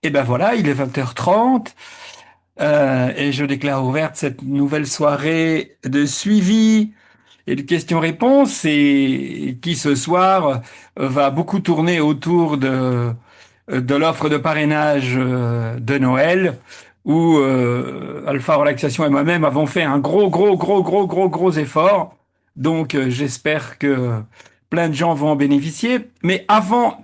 Et ben voilà, il est 20h30 et je déclare ouverte cette nouvelle soirée de suivi et de questions-réponses et qui ce soir va beaucoup tourner autour de l'offre de parrainage de Noël où Alpha Relaxation et moi-même avons fait un gros effort. Donc j'espère que plein de gens vont en bénéficier. Mais avant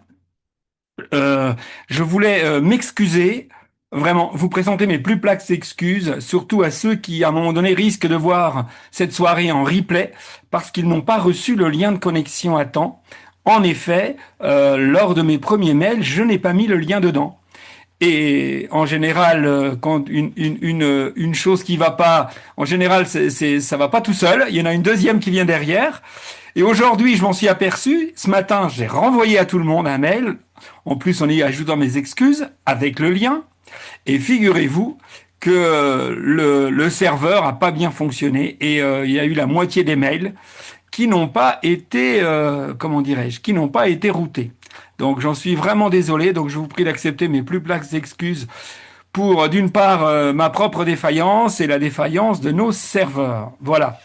je voulais m'excuser, vraiment, vous présenter mes plus plates excuses, surtout à ceux qui, à un moment donné, risquent de voir cette soirée en replay parce qu'ils n'ont pas reçu le lien de connexion à temps. En effet, lors de mes premiers mails, je n'ai pas mis le lien dedans. Et en général, quand une chose qui va pas, en général, ça va pas tout seul. Il y en a une deuxième qui vient derrière. Et aujourd'hui, je m'en suis aperçu. Ce matin, j'ai renvoyé à tout le monde un mail. En plus, en y ajoutant mes excuses avec le lien. Et figurez-vous que le serveur a pas bien fonctionné et il y a eu la moitié des mails qui n'ont pas été, comment dirais-je, qui n'ont pas été routés. Donc j'en suis vraiment désolé. Donc je vous prie d'accepter mes plus plates excuses pour, d'une part, ma propre défaillance et la défaillance de nos serveurs. Voilà.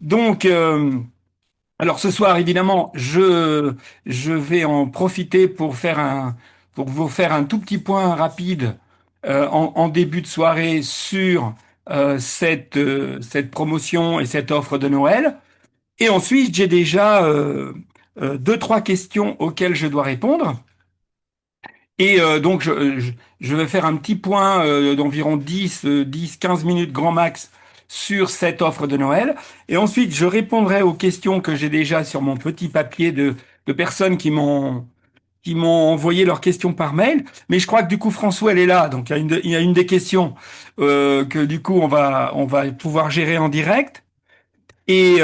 Donc, alors ce soir, évidemment, je vais en profiter pour vous faire un tout petit point rapide en début de soirée sur cette promotion et cette offre de Noël. Et ensuite, j'ai déjà deux, trois questions auxquelles je dois répondre. Et donc, je vais faire un petit point d'environ 15 minutes grand max sur cette offre de Noël. Et ensuite, je répondrai aux questions que j'ai déjà sur mon petit papier de personnes qui m'ont envoyé leurs questions par mail. Mais je crois que du coup, François, elle est là. Donc, il y a une des questions que du coup, on va pouvoir gérer en direct. Et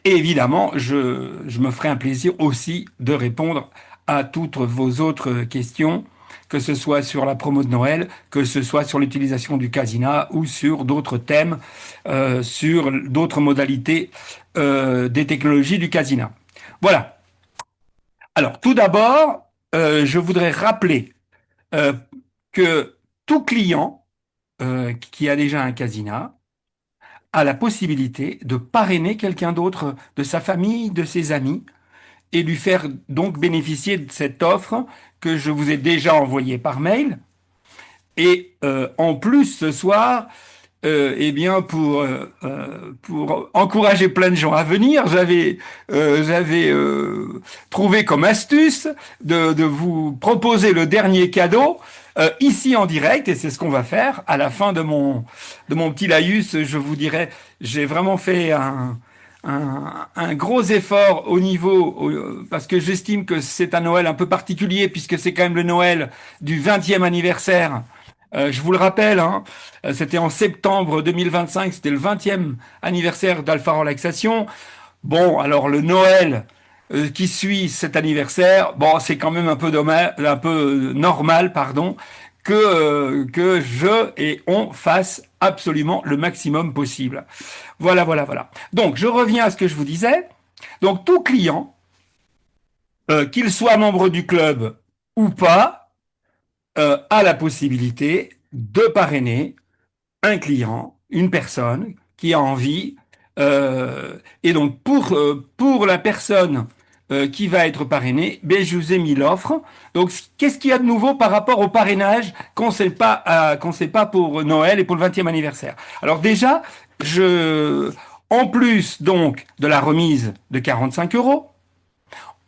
évidemment, je me ferai un plaisir aussi de répondre à toutes vos autres questions, que ce soit sur la promo de Noël, que ce soit sur l'utilisation du Casina ou sur d'autres thèmes, sur d'autres modalités des technologies du Casina. Voilà. Alors, tout d'abord, je voudrais rappeler euh, que tout client qui a déjà un Casina a la possibilité de parrainer quelqu'un d'autre de sa famille, de ses amis, et lui faire donc bénéficier de cette offre que je vous ai déjà envoyée par mail. Et en plus, ce soir, eh bien, pour encourager plein de gens à venir, j'avais trouvé comme astuce de vous proposer le dernier cadeau ici en direct, et c'est ce qu'on va faire. À la fin de mon petit laïus, je vous dirai, j'ai vraiment fait un gros effort parce que j'estime que c'est un Noël un peu particulier, puisque c'est quand même le Noël du 20e anniversaire. Je vous le rappelle, hein, c'était en septembre 2025, c'était le 20e anniversaire d'Alpha Relaxation. Bon, alors le Noël qui suit cet anniversaire, bon, c'est quand même un peu dommage, un peu normal, pardon, que je et on fasse absolument le maximum possible. Voilà. Donc, je reviens à ce que je vous disais. Donc, tout client, qu'il soit membre du club ou pas, a la possibilité de parrainer un client, une personne qui a envie. Et donc, pour la personne qui va être parrainée, ben, je vous ai mis l'offre. Donc, qu'est-ce qu'il y a de nouveau par rapport au parrainage qu'on sait pas pour Noël et pour le 20e anniversaire? Alors déjà, en plus donc de la remise de 45 euros,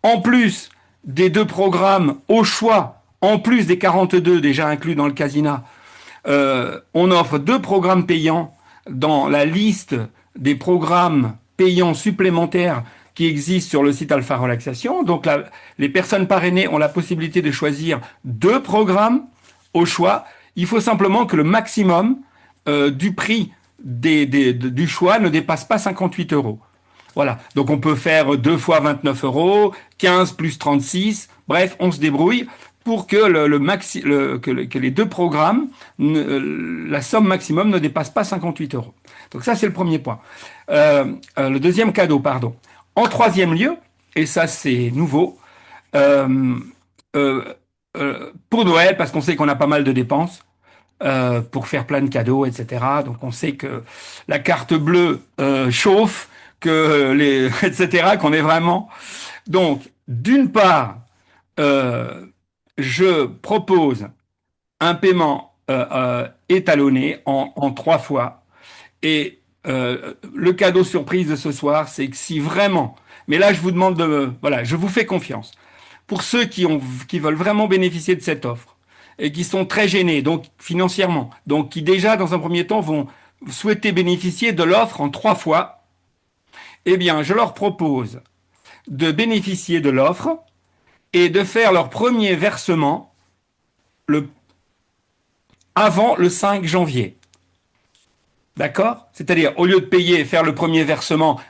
en plus des deux programmes au choix, en plus des 42 déjà inclus dans le Casina, on offre deux programmes payants dans la liste des programmes payants supplémentaires qui existent sur le site Alpha Relaxation. Donc les personnes parrainées ont la possibilité de choisir deux programmes au choix. Il faut simplement que le maximum du prix du choix ne dépasse pas 58 euros. Voilà. Donc on peut faire 2 fois 29 euros, 15 plus 36. Bref, on se débrouille pour que que les deux programmes, la somme maximum ne dépasse pas 58 euros. Donc ça, c'est le premier point. Le deuxième cadeau, pardon. En troisième lieu, et ça c'est nouveau, euh, euh, pour Noël, parce qu'on sait qu'on a pas mal de dépenses pour faire plein de cadeaux, etc. Donc on sait que la carte bleue chauffe, que les, etc. Qu'on est vraiment. Donc d'une part, euh, je propose un paiement étalonné en 3 fois. Et le cadeau surprise de ce soir, c'est que si vraiment, mais là je vous demande de, voilà, je vous fais confiance. Pour ceux qui veulent vraiment bénéficier de cette offre et qui sont très gênés, donc financièrement, donc qui déjà dans un premier temps vont souhaiter bénéficier de l'offre en 3 fois, eh bien, je leur propose de bénéficier de l'offre et de faire leur premier versement le, avant le 5 janvier. D'accord? C'est-à-dire, au lieu de payer et faire le premier versement,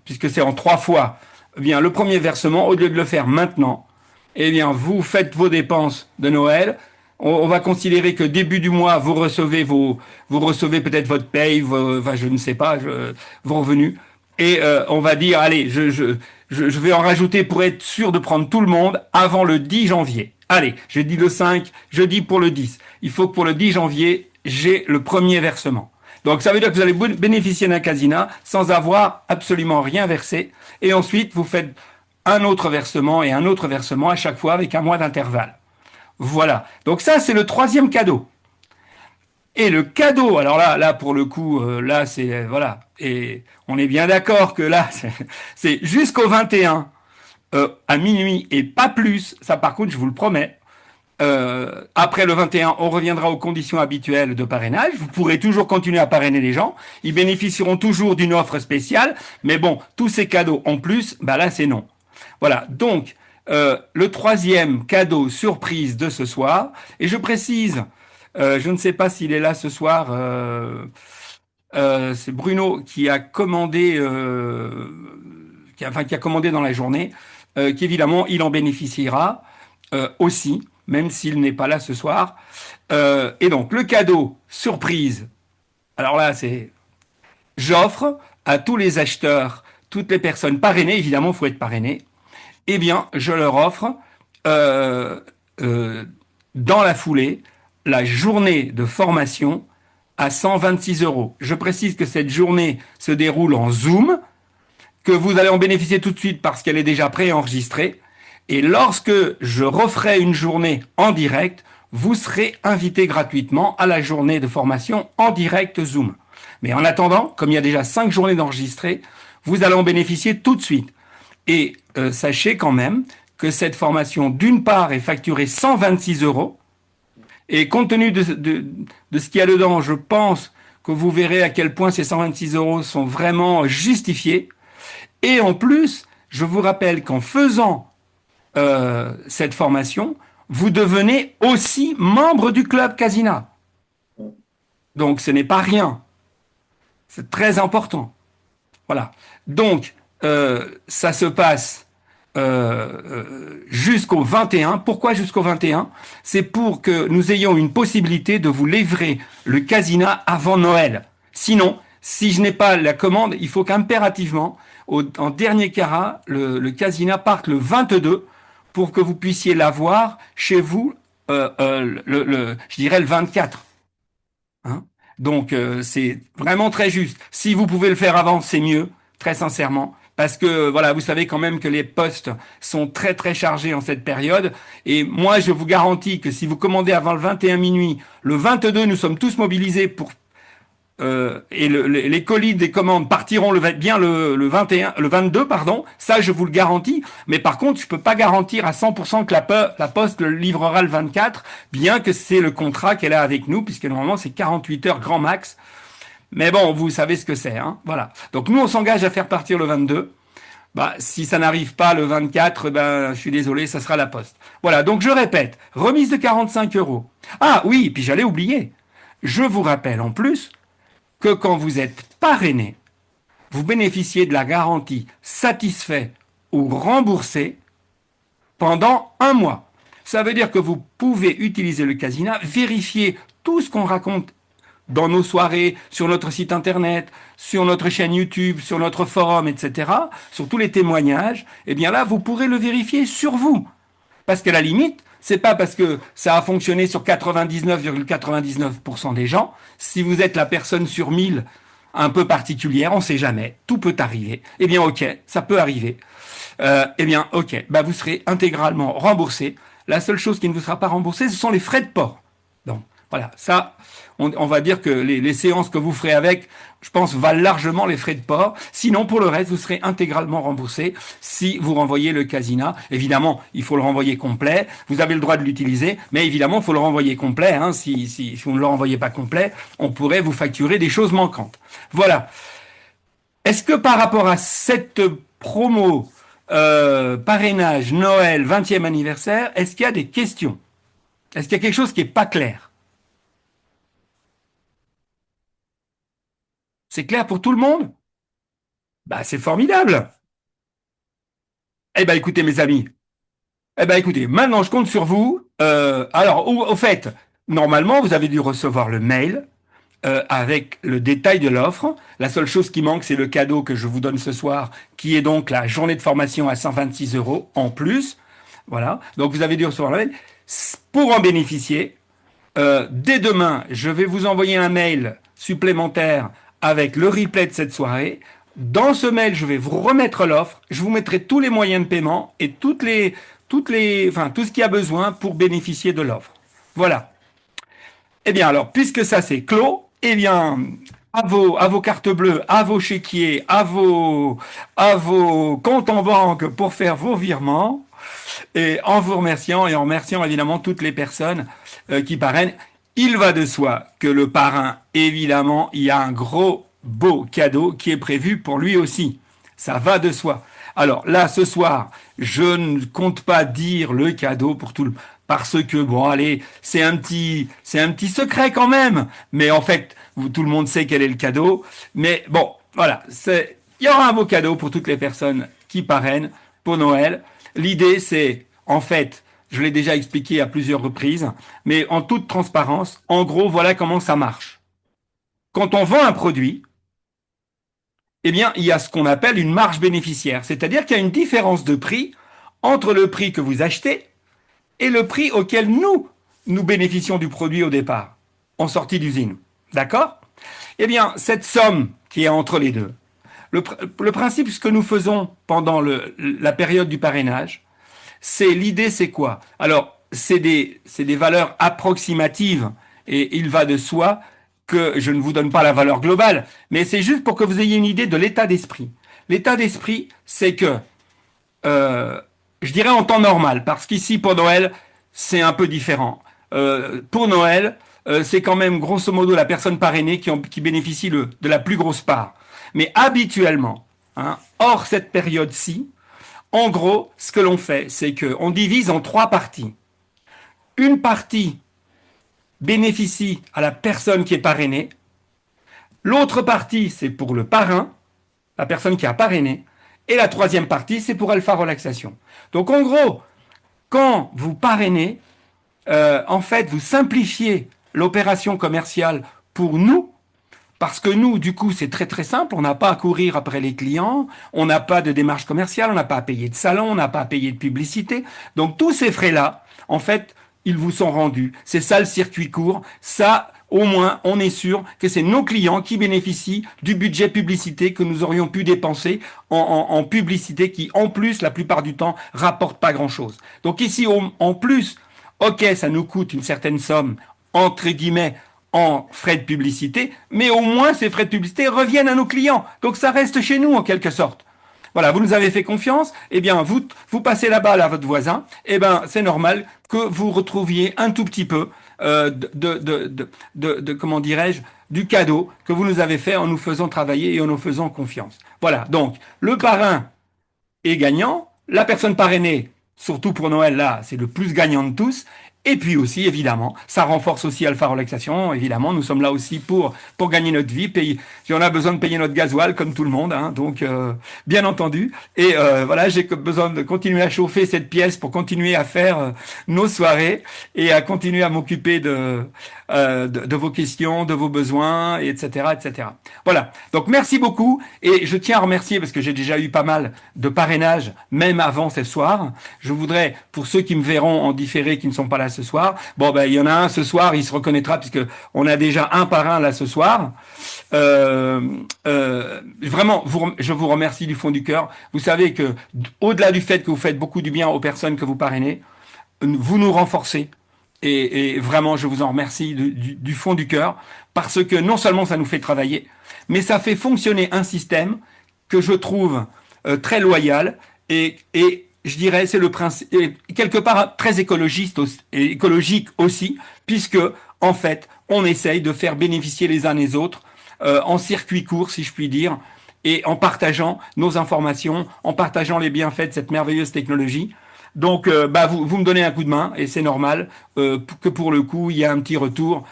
puisque c'est en 3 fois, eh bien, le premier versement, au lieu de le faire maintenant, eh bien, vous faites vos dépenses de Noël. On va considérer que début du mois, vous recevez peut-être votre paye, enfin, je ne sais pas, vos revenus. Et on va dire, allez, je vais en rajouter pour être sûr de prendre tout le monde avant le 10 janvier. Allez, je dis le 5, je dis pour le 10. Il faut que pour le 10 janvier, j'ai le premier versement. Donc ça veut dire que vous allez bénéficier d'un casina sans avoir absolument rien versé. Et ensuite, vous faites un autre versement et un autre versement à chaque fois avec un mois d'intervalle. Voilà. Donc ça, c'est le troisième cadeau. Et le cadeau, alors là pour le coup, là c'est voilà. Et on est bien d'accord que là, c'est jusqu'au 21 à minuit et pas plus. Ça, par contre, je vous le promets. Après le 21, on reviendra aux conditions habituelles de parrainage. Vous pourrez toujours continuer à parrainer les gens. Ils bénéficieront toujours d'une offre spéciale. Mais bon, tous ces cadeaux en plus, bah là, c'est non. Voilà. Donc, le troisième cadeau surprise de ce soir. Et je précise, je ne sais pas s'il est là ce soir. C'est Bruno qui a commandé, qui a commandé dans la journée, qu'évidemment, il en bénéficiera aussi même s'il n'est pas là ce soir. Et donc, le cadeau surprise, alors là, c'est j'offre à tous les acheteurs, toutes les personnes parrainées, évidemment, il faut être parrainé, eh bien, je leur offre euh, euh, dans la foulée la journée de formation à 126 euros. Je précise que cette journée se déroule en Zoom, que vous allez en bénéficier tout de suite parce qu'elle est déjà préenregistrée. Et lorsque je referai une journée en direct, vous serez invité gratuitement à la journée de formation en direct Zoom. Mais en attendant, comme il y a déjà 5 journées d'enregistrées, vous allez en bénéficier tout de suite. Et sachez quand même que cette formation, d'une part, est facturée 126 euros. Et compte tenu de ce qu'il y a dedans, je pense que vous verrez à quel point ces 126 euros sont vraiment justifiés. Et en plus, je vous rappelle qu'en faisant cette formation, vous devenez aussi membre du club Casina. Donc ce n'est pas rien. C'est très important. Voilà. Donc ça se passe jusqu'au 21. Pourquoi jusqu'au 21? C'est pour que nous ayons une possibilité de vous livrer le Casina avant Noël. Sinon, si je n'ai pas la commande, il faut qu'impérativement, en dernier carat, le Casina parte le 22 pour que vous puissiez l'avoir chez vous, je dirais le 24. Hein. Donc c'est vraiment très juste. Si vous pouvez le faire avant, c'est mieux, très sincèrement. Parce que voilà, vous savez quand même que les postes sont très très chargés en cette période. Et moi, je vous garantis que si vous commandez avant le 21 minuit, le 22, nous sommes tous mobilisés pour et les colis des commandes partiront bien le 21, le 22, pardon. Ça, je vous le garantis. Mais par contre, je peux pas garantir à 100% que la Poste le livrera le 24, bien que c'est le contrat qu'elle a avec nous, puisque normalement c'est 48 heures grand max. Mais bon, vous savez ce que c'est, hein. Voilà. Donc nous, on s'engage à faire partir le 22. Bah, si ça n'arrive pas le 24, ben, je suis désolé, ça sera la Poste. Voilà. Donc je répète, remise de 45 euros. Ah oui, puis j'allais oublier. Je vous rappelle en plus que quand vous êtes parrainé, vous bénéficiez de la garantie satisfait ou remboursé pendant un mois. Ça veut dire que vous pouvez utiliser le Casina, vérifier tout ce qu'on raconte dans nos soirées, sur notre site internet, sur notre chaîne YouTube, sur notre forum, etc., sur tous les témoignages. Eh bien là, vous pourrez le vérifier sur vous. Parce qu'à la limite, C'est pas parce que ça a fonctionné sur 99,99% des gens. Si vous êtes la personne sur 1000 un peu particulière, on sait jamais, tout peut arriver. Eh bien, ok, ça peut arriver. Eh bien, ok, bah vous serez intégralement remboursé. La seule chose qui ne vous sera pas remboursée, ce sont les frais de port. Donc, voilà, ça, on va dire que les séances que vous ferez avec, je pense, valent largement les frais de port. Sinon, pour le reste, vous serez intégralement remboursé si vous renvoyez le casina. Évidemment, il faut le renvoyer complet. Vous avez le droit de l'utiliser, mais évidemment, il faut le renvoyer complet. Hein. Si vous ne le renvoyez pas complet, on pourrait vous facturer des choses manquantes. Voilà. Est-ce que par rapport à cette promo parrainage Noël 20e anniversaire, est-ce qu'il y a des questions? Est-ce qu'il y a quelque chose qui n'est pas clair? C'est clair pour tout le monde? Bah, c'est formidable. Eh ben, écoutez, mes amis. Eh ben, écoutez, maintenant, je compte sur vous. Alors, au fait, normalement, vous avez dû recevoir le mail avec le détail de l'offre. La seule chose qui manque, c'est le cadeau que je vous donne ce soir, qui est donc la journée de formation à 126 euros en plus. Voilà. Donc, vous avez dû recevoir le mail. Pour en bénéficier, dès demain, je vais vous envoyer un mail supplémentaire avec le replay de cette soirée. Dans ce mail, je vais vous remettre l'offre. Je vous mettrai tous les moyens de paiement et enfin, tout ce qu'il y a besoin pour bénéficier de l'offre. Voilà. Eh bien, alors, puisque ça c'est clos, eh bien, à vos cartes bleues, à vos chéquiers, à vos comptes en banque pour faire vos virements. Et en vous remerciant et en remerciant évidemment toutes les personnes qui parrainent, il va de soi que le parrain, évidemment, il y a un gros beau cadeau qui est prévu pour lui aussi. Ça va de soi. Alors là, ce soir, je ne compte pas dire le cadeau pour tout le... Parce que, bon, allez, c'est un petit secret quand même. Mais en fait, tout le monde sait quel est le cadeau. Mais bon, voilà, il y aura un beau cadeau pour toutes les personnes qui parrainent pour Noël. L'idée, c'est, en fait, je l'ai déjà expliqué à plusieurs reprises, mais en toute transparence, en gros, voilà comment ça marche. Quand on vend un produit, eh bien, il y a ce qu'on appelle une marge bénéficiaire, c'est-à-dire qu'il y a une différence de prix entre le prix que vous achetez et le prix auquel nous bénéficions du produit au départ, en sortie d'usine. D'accord? Eh bien, cette somme qui est entre les deux, le principe, ce que nous faisons pendant la période du parrainage, l'idée, c'est quoi? Alors, c'est des valeurs approximatives et il va de soi que je ne vous donne pas la valeur globale, mais c'est juste pour que vous ayez une idée de l'état d'esprit. L'état d'esprit, c'est que, je dirais en temps normal, parce qu'ici, pour Noël, c'est un peu différent. Pour Noël, c'est quand même grosso modo la personne parrainée qui bénéficie de la plus grosse part. Mais habituellement, hein, hors cette période-ci, en gros, ce que l'on fait, c'est qu'on divise en trois parties. Une partie bénéficie à la personne qui est parrainée. L'autre partie, c'est pour le parrain, la personne qui a parrainé. Et la troisième partie, c'est pour Alpha Relaxation. Donc en gros, quand vous parrainez, en fait, vous simplifiez l'opération commerciale pour nous. Parce que nous, du coup, c'est très très simple. On n'a pas à courir après les clients, on n'a pas de démarche commerciale, on n'a pas à payer de salon, on n'a pas à payer de publicité. Donc tous ces frais-là, en fait, ils vous sont rendus. C'est ça le circuit court. Ça, au moins, on est sûr que c'est nos clients qui bénéficient du budget publicité que nous aurions pu dépenser en publicité qui, en plus, la plupart du temps, rapporte pas grand-chose. Donc ici, en plus, ok, ça nous coûte une certaine somme, entre guillemets, en frais de publicité, mais au moins ces frais de publicité reviennent à nos clients. Donc ça reste chez nous en quelque sorte. Voilà, vous nous avez fait confiance, eh bien vous passez la balle à votre voisin, eh bien c'est normal que vous retrouviez un tout petit peu comment dirais-je, du cadeau que vous nous avez fait en nous faisant travailler et en nous faisant confiance. Voilà, donc le parrain est gagnant, la personne parrainée, surtout pour Noël là, c'est le plus gagnant de tous, Et puis aussi, évidemment, ça renforce aussi Alpha Relaxation. Évidemment, nous sommes là aussi pour gagner notre vie. Payer, on a besoin de payer notre gasoil comme tout le monde, hein, donc bien entendu. Et voilà, j'ai besoin de continuer à chauffer cette pièce pour continuer à faire nos soirées et à continuer à m'occuper de vos questions, de vos besoins, etc., etc. Voilà. Donc merci beaucoup. Et je tiens à remercier parce que j'ai déjà eu pas mal de parrainage, même avant ce soir. Je voudrais, pour ceux qui me verront en différé, qui ne sont pas là ce soir, bon ben il y en a un ce soir, il se reconnaîtra puisque on a déjà un parrain là ce soir. Euh, Vraiment, je vous remercie du fond du cœur. Vous savez que au-delà du fait que vous faites beaucoup du bien aux personnes que vous parrainez, vous nous renforcez. Et vraiment, je vous en remercie du fond du cœur, parce que non seulement ça nous fait travailler, mais ça fait fonctionner un système que je trouve très loyal et je dirais c'est le principe et quelque part très écologiste et écologique aussi, puisque en fait on essaye de faire bénéficier les uns les autres en circuit court, si je puis dire, et en partageant nos informations, en partageant les bienfaits de cette merveilleuse technologie. Donc, bah, vous me donnez un coup de main et c'est normal que pour le coup, il y a un petit retour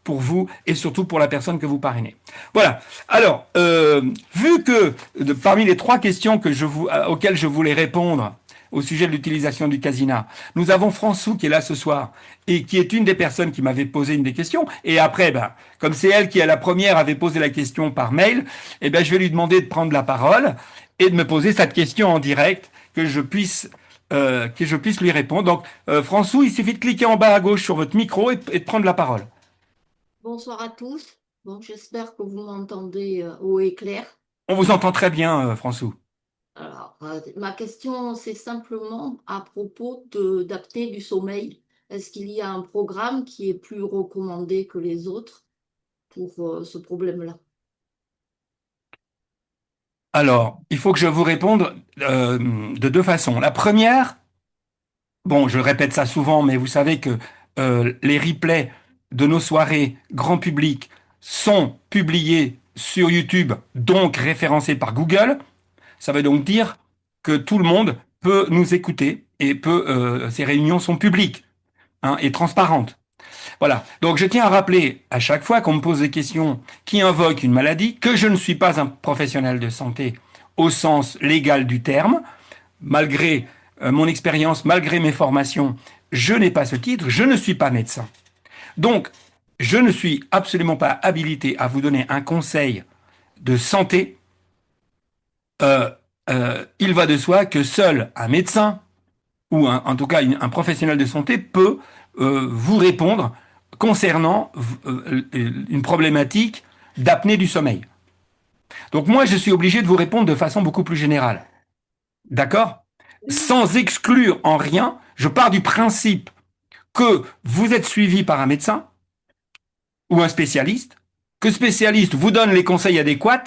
pour vous et surtout pour la personne que vous parrainez. Voilà. Alors, vu que parmi les trois questions auxquelles je voulais répondre au sujet de l'utilisation du casina, nous avons François qui est là ce soir et qui est une des personnes qui m'avait posé une des questions. Et après, ben, comme c'est elle qui à la première avait posé la question par mail, eh ben, je vais lui demander de prendre la parole et de me poser cette question en direct que je puisse lui répondre. Donc, François, il suffit de cliquer en bas à gauche sur votre micro et de prendre la parole. Bonsoir à tous. Bon, j'espère que vous m'entendez haut et clair. On vous entend très bien, François. Alors, ma question, c'est simplement à propos d'apnée du sommeil. Est-ce qu'il y a un programme qui est plus recommandé que les autres pour ce problème-là? Alors, il faut que je vous réponde de deux façons. La première, bon, je répète ça souvent, mais vous savez que les replays de nos soirées grand public sont publiés sur YouTube, donc référencés par Google. Ça veut donc dire que tout le monde peut nous écouter et ces réunions sont publiques, hein, et transparentes. Voilà. Donc je tiens à rappeler à chaque fois qu'on me pose des questions qui invoquent une maladie que je ne suis pas un professionnel de santé au sens légal du terme, malgré mon expérience, malgré mes formations, je n'ai pas ce titre, je ne suis pas médecin. Donc, je ne suis absolument pas habilité à vous donner un conseil de santé. Il va de soi que seul un médecin, ou en tout cas un professionnel de santé, peut vous répondre concernant une problématique d'apnée du sommeil. Donc moi, je suis obligé de vous répondre de façon beaucoup plus générale. D'accord? Oui. Sans exclure en rien, je pars du principe que vous êtes suivi par un médecin ou un spécialiste, que ce spécialiste vous donne les conseils adéquats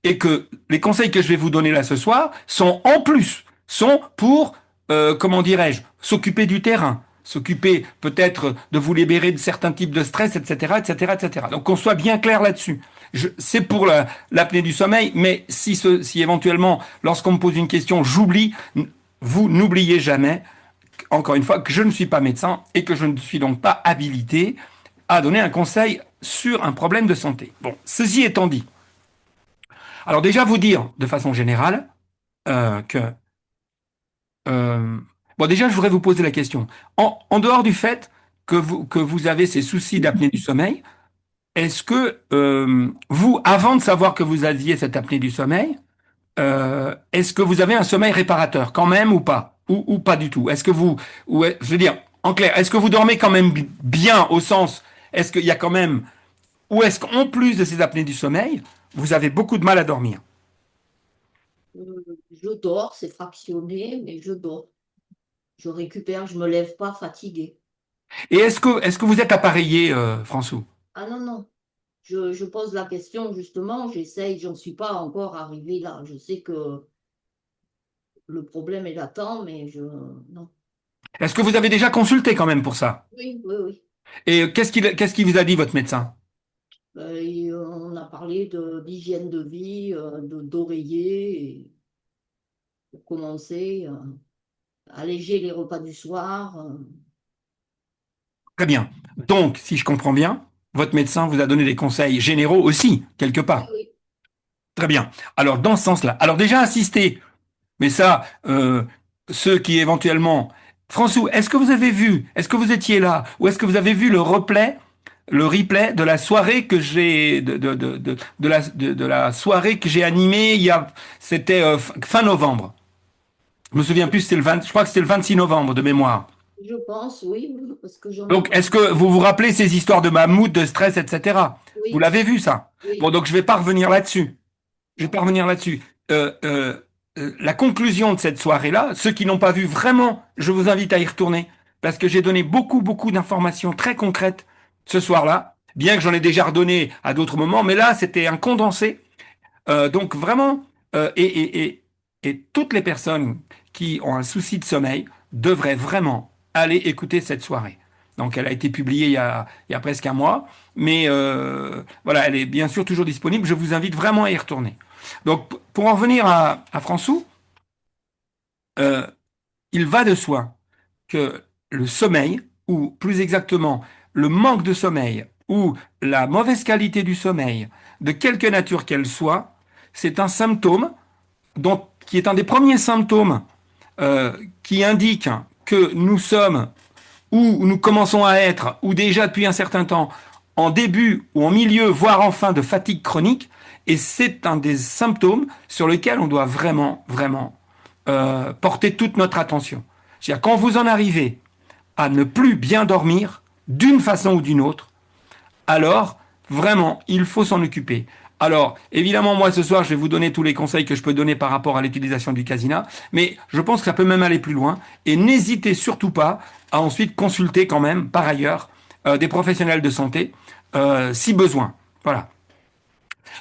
et que les conseils que je vais vous donner là ce soir sont en plus, sont pour, comment dirais-je, s'occuper du terrain, s'occuper peut-être de vous libérer de certains types de stress, etc., etc., etc. Donc qu'on soit bien clair là-dessus. C'est pour l'apnée du sommeil, mais si éventuellement, lorsqu'on me pose une question, j'oublie, vous n'oubliez jamais, encore une fois, que je ne suis pas médecin et que je ne suis donc pas habilité à donner un conseil sur un problème de santé. Bon, ceci étant dit, alors déjà vous dire de façon générale que bon déjà je voudrais vous poser la question. En dehors du fait que vous avez ces soucis d'apnée du sommeil, est-ce que vous, avant de savoir que vous aviez cette apnée du sommeil, est-ce que vous avez un sommeil réparateur quand même ou pas ou pas du tout? Est-ce que vous, je veux dire en clair, est-ce que vous dormez quand même bien au sens, est-ce qu'il y a quand même, ou est-ce qu'en plus de ces apnées du sommeil, vous avez beaucoup de mal à dormir? Je dors, c'est fractionné, mais je dors. Je récupère, je me lève pas fatiguée. Et est-ce que vous êtes appareillé, François? Ah non, non. Je pose la question justement, j'essaye, j'en suis pas encore arrivée là. Je sais que le problème est latent, mais je... Non. Est-ce que vous avez déjà consulté quand même pour ça? Oui, oui, oui. Et qu'est-ce qu'il vous a dit, votre médecin? Et, on a parlé d'hygiène de vie, d'oreiller, et pour commencer, alléger les repas du soir. Très bien. Donc, si je comprends bien, votre médecin vous a donné des conseils généraux aussi, quelque Oui, part. oui. Très bien. Alors, dans ce sens-là, alors déjà insister, mais ça, ceux qui éventuellement... François, est-ce que vous avez vu, est-ce que vous étiez là, ou est-ce que vous avez vu le replay de la soirée que j'ai, de la soirée que j'ai animée c'était fin novembre. Je me souviens plus, c'était le 20, je crois que c'était le 26 novembre de mémoire. Je pense, oui, oui, parce que j'en ai Donc, est-ce entendu que vous parler. vous rappelez ces histoires de mammouth, de stress, etc. Vous Oui, l'avez vu, ça? Bon, oui. donc je vais pas revenir là-dessus. Je vais Non. pas revenir là-dessus. La conclusion de cette soirée-là, ceux qui n'ont pas vu vraiment, je vous invite à y retourner, parce que j'ai donné beaucoup, beaucoup d'informations très concrètes ce soir-là, bien que j'en ai déjà redonné à d'autres moments, mais là, c'était un condensé. Donc vraiment, euh, et, et, et, et toutes les personnes qui ont un souci de sommeil devraient vraiment aller écouter cette soirée. Donc elle a été publiée il y a presque un mois, mais voilà, elle est bien sûr toujours disponible. Je vous invite vraiment à y retourner. Donc pour en revenir à François, euh, il va de soi que le sommeil, ou plus exactement le manque de sommeil, ou la mauvaise qualité du sommeil, de quelque nature qu'elle soit, c'est un symptôme qui est un des premiers symptômes qui indique que nous sommes ou nous commençons à être, ou déjà depuis un certain temps, en début ou en milieu, voire en fin de fatigue chronique. Et c'est un des symptômes sur lesquels on doit vraiment, vraiment porter toute notre attention. C'est-à-dire quand vous en arrivez à ne plus bien dormir, d'une façon ou d'une autre, alors vraiment, il faut s'en occuper. Alors, évidemment, moi, ce soir, je vais vous donner tous les conseils que je peux donner par rapport à l'utilisation du casina, mais je pense que ça peut même aller plus loin. Et n'hésitez surtout pas à ensuite consulter quand même, par ailleurs, des professionnels de santé, si besoin. Voilà.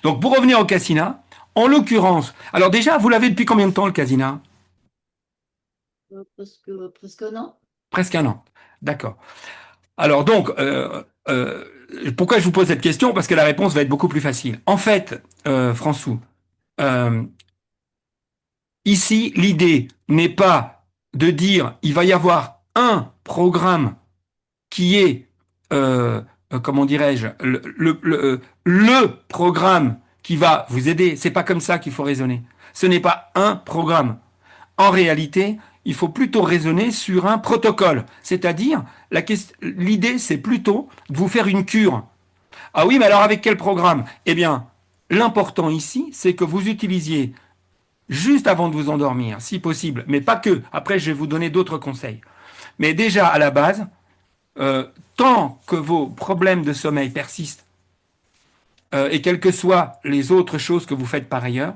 Donc, pour revenir au casina, en l'occurrence, alors déjà, vous l'avez depuis combien de temps, le casina? Presque non. Presque un an. D'accord. Alors donc, pourquoi je vous pose cette question? Parce que la réponse va être beaucoup plus facile. En fait, François, euh, ici, l'idée n'est pas de dire il va y avoir un programme qui est, comment dirais-je, le programme qui va vous aider. C'est pas comme ça qu'il faut raisonner. Ce n'est pas un programme. En réalité, il faut plutôt raisonner sur un protocole. C'est-à-dire, l'idée, c'est plutôt de vous faire une cure. Ah oui, mais alors avec quel programme? Eh bien, l'important ici, c'est que vous utilisiez juste avant de vous endormir, si possible, mais pas que. Après, je vais vous donner d'autres conseils. Mais déjà, à la base, tant que vos problèmes de sommeil persistent, et quelles que soient les autres choses que vous faites par ailleurs,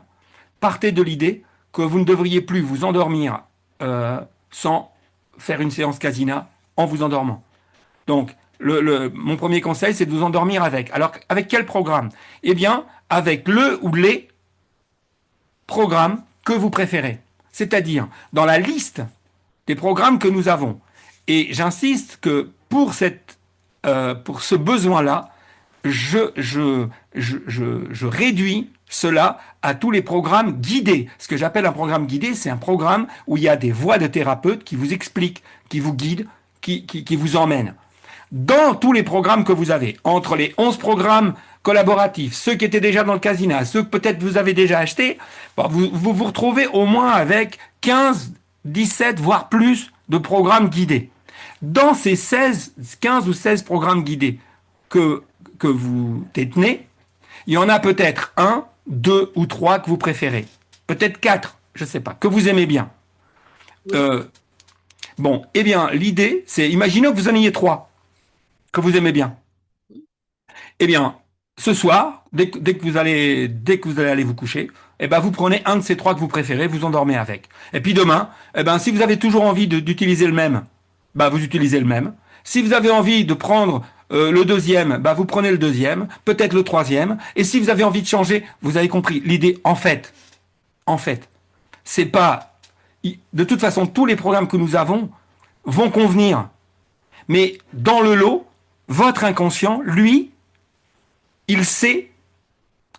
partez de l'idée que vous ne devriez plus vous endormir sans faire une séance casina en vous endormant. Donc, mon premier conseil, c'est de vous endormir avec. Alors, avec quel programme? Eh bien, avec le ou les programmes que vous préférez. C'est-à-dire, dans la liste des programmes que nous avons. Et j'insiste que pour ce besoin-là, je réduis cela à tous les programmes guidés. Ce que j'appelle un programme guidé, c'est un programme où il y a des voix de thérapeutes qui vous expliquent, qui vous guident, qui vous emmènent. Dans tous les programmes que vous avez, entre les 11 programmes collaboratifs, ceux qui étaient déjà dans le casina, ceux que peut-être vous avez déjà achetés, bon, vous retrouvez au moins avec 15, 17, voire plus de programmes guidés. Dans ces 16, 15 ou 16 programmes guidés que, que vous détenez, il y en a peut-être un, deux ou trois que vous préférez. Peut-être quatre, je ne sais pas, que vous aimez bien. Oui. Euh, bon, eh bien, l'idée, c'est, imaginons que vous en ayez trois que vous aimez bien. Eh bien, ce soir, dès que vous allez aller vous coucher, eh ben, vous prenez un de ces trois que vous préférez, vous endormez avec. Et puis demain, eh ben, si vous avez toujours envie d'utiliser le même, bah, vous utilisez le même. Si vous avez envie de prendre le deuxième, bah, vous prenez le deuxième, peut-être le troisième. Et si vous avez envie de changer, vous avez compris. L'idée, en fait, c'est pas, de toute façon, tous les programmes que nous avons vont convenir. Mais dans le lot, votre inconscient, lui, il sait.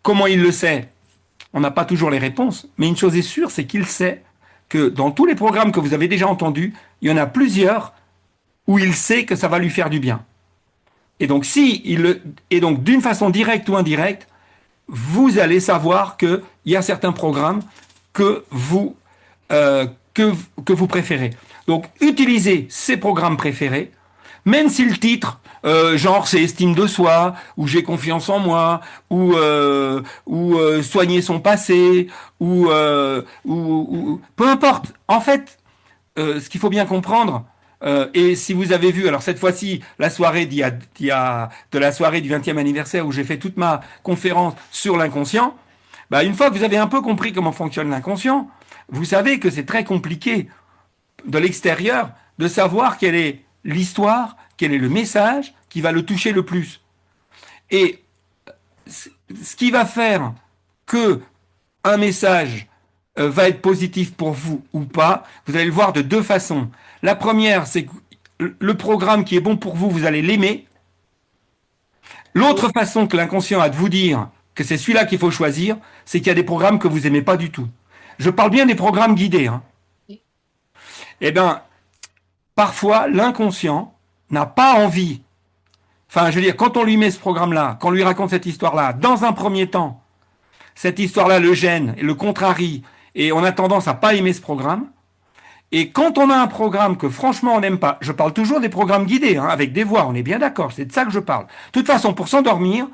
Comment il le sait? On n'a pas toujours les réponses, mais une chose est sûre, c'est qu'il sait que dans tous les programmes que vous avez déjà entendus, il y en a plusieurs où il sait que ça va lui faire du bien. Et donc, et donc d'une façon directe ou indirecte, vous allez savoir qu'il y a certains programmes que vous, euh, que, que vous préférez. Donc, utilisez ces programmes préférés, même si le titre, genre c'est estime de soi, ou j'ai confiance en moi, ou soigner son passé, peu importe. En fait, ce qu'il faut bien comprendre, et si vous avez vu, alors cette fois-ci, la soirée de la soirée du 20e anniversaire où j'ai fait toute ma conférence sur l'inconscient, bah, une fois que vous avez un peu compris comment fonctionne l'inconscient, vous savez que c'est très compliqué de l'extérieur de savoir quelle est l'histoire, quel est le message qui va le toucher le plus. Et ce qui va faire que un message va être positif pour vous ou pas, vous allez le voir de deux façons. La première, c'est que le programme qui est bon pour vous, vous allez l'aimer. Oui, L'autre façon que l'inconscient a de vous dire que c'est celui-là qu'il faut choisir, c'est qu'il y a des programmes que vous aimez pas du tout. Je parle bien des programmes guidés. Hein. oui, Eh bien, parfois, l'inconscient n'a pas envie. Enfin, je veux dire, quand on lui met ce programme-là, quand on lui raconte cette histoire-là, dans un premier temps, cette histoire-là le gêne et le contrarie, et on a tendance à pas aimer ce programme. Et quand on a un programme que franchement on n'aime pas, je parle toujours des programmes guidés, hein, avec des voix, on est bien d'accord, c'est de ça que je parle. De toute façon, pour s'endormir,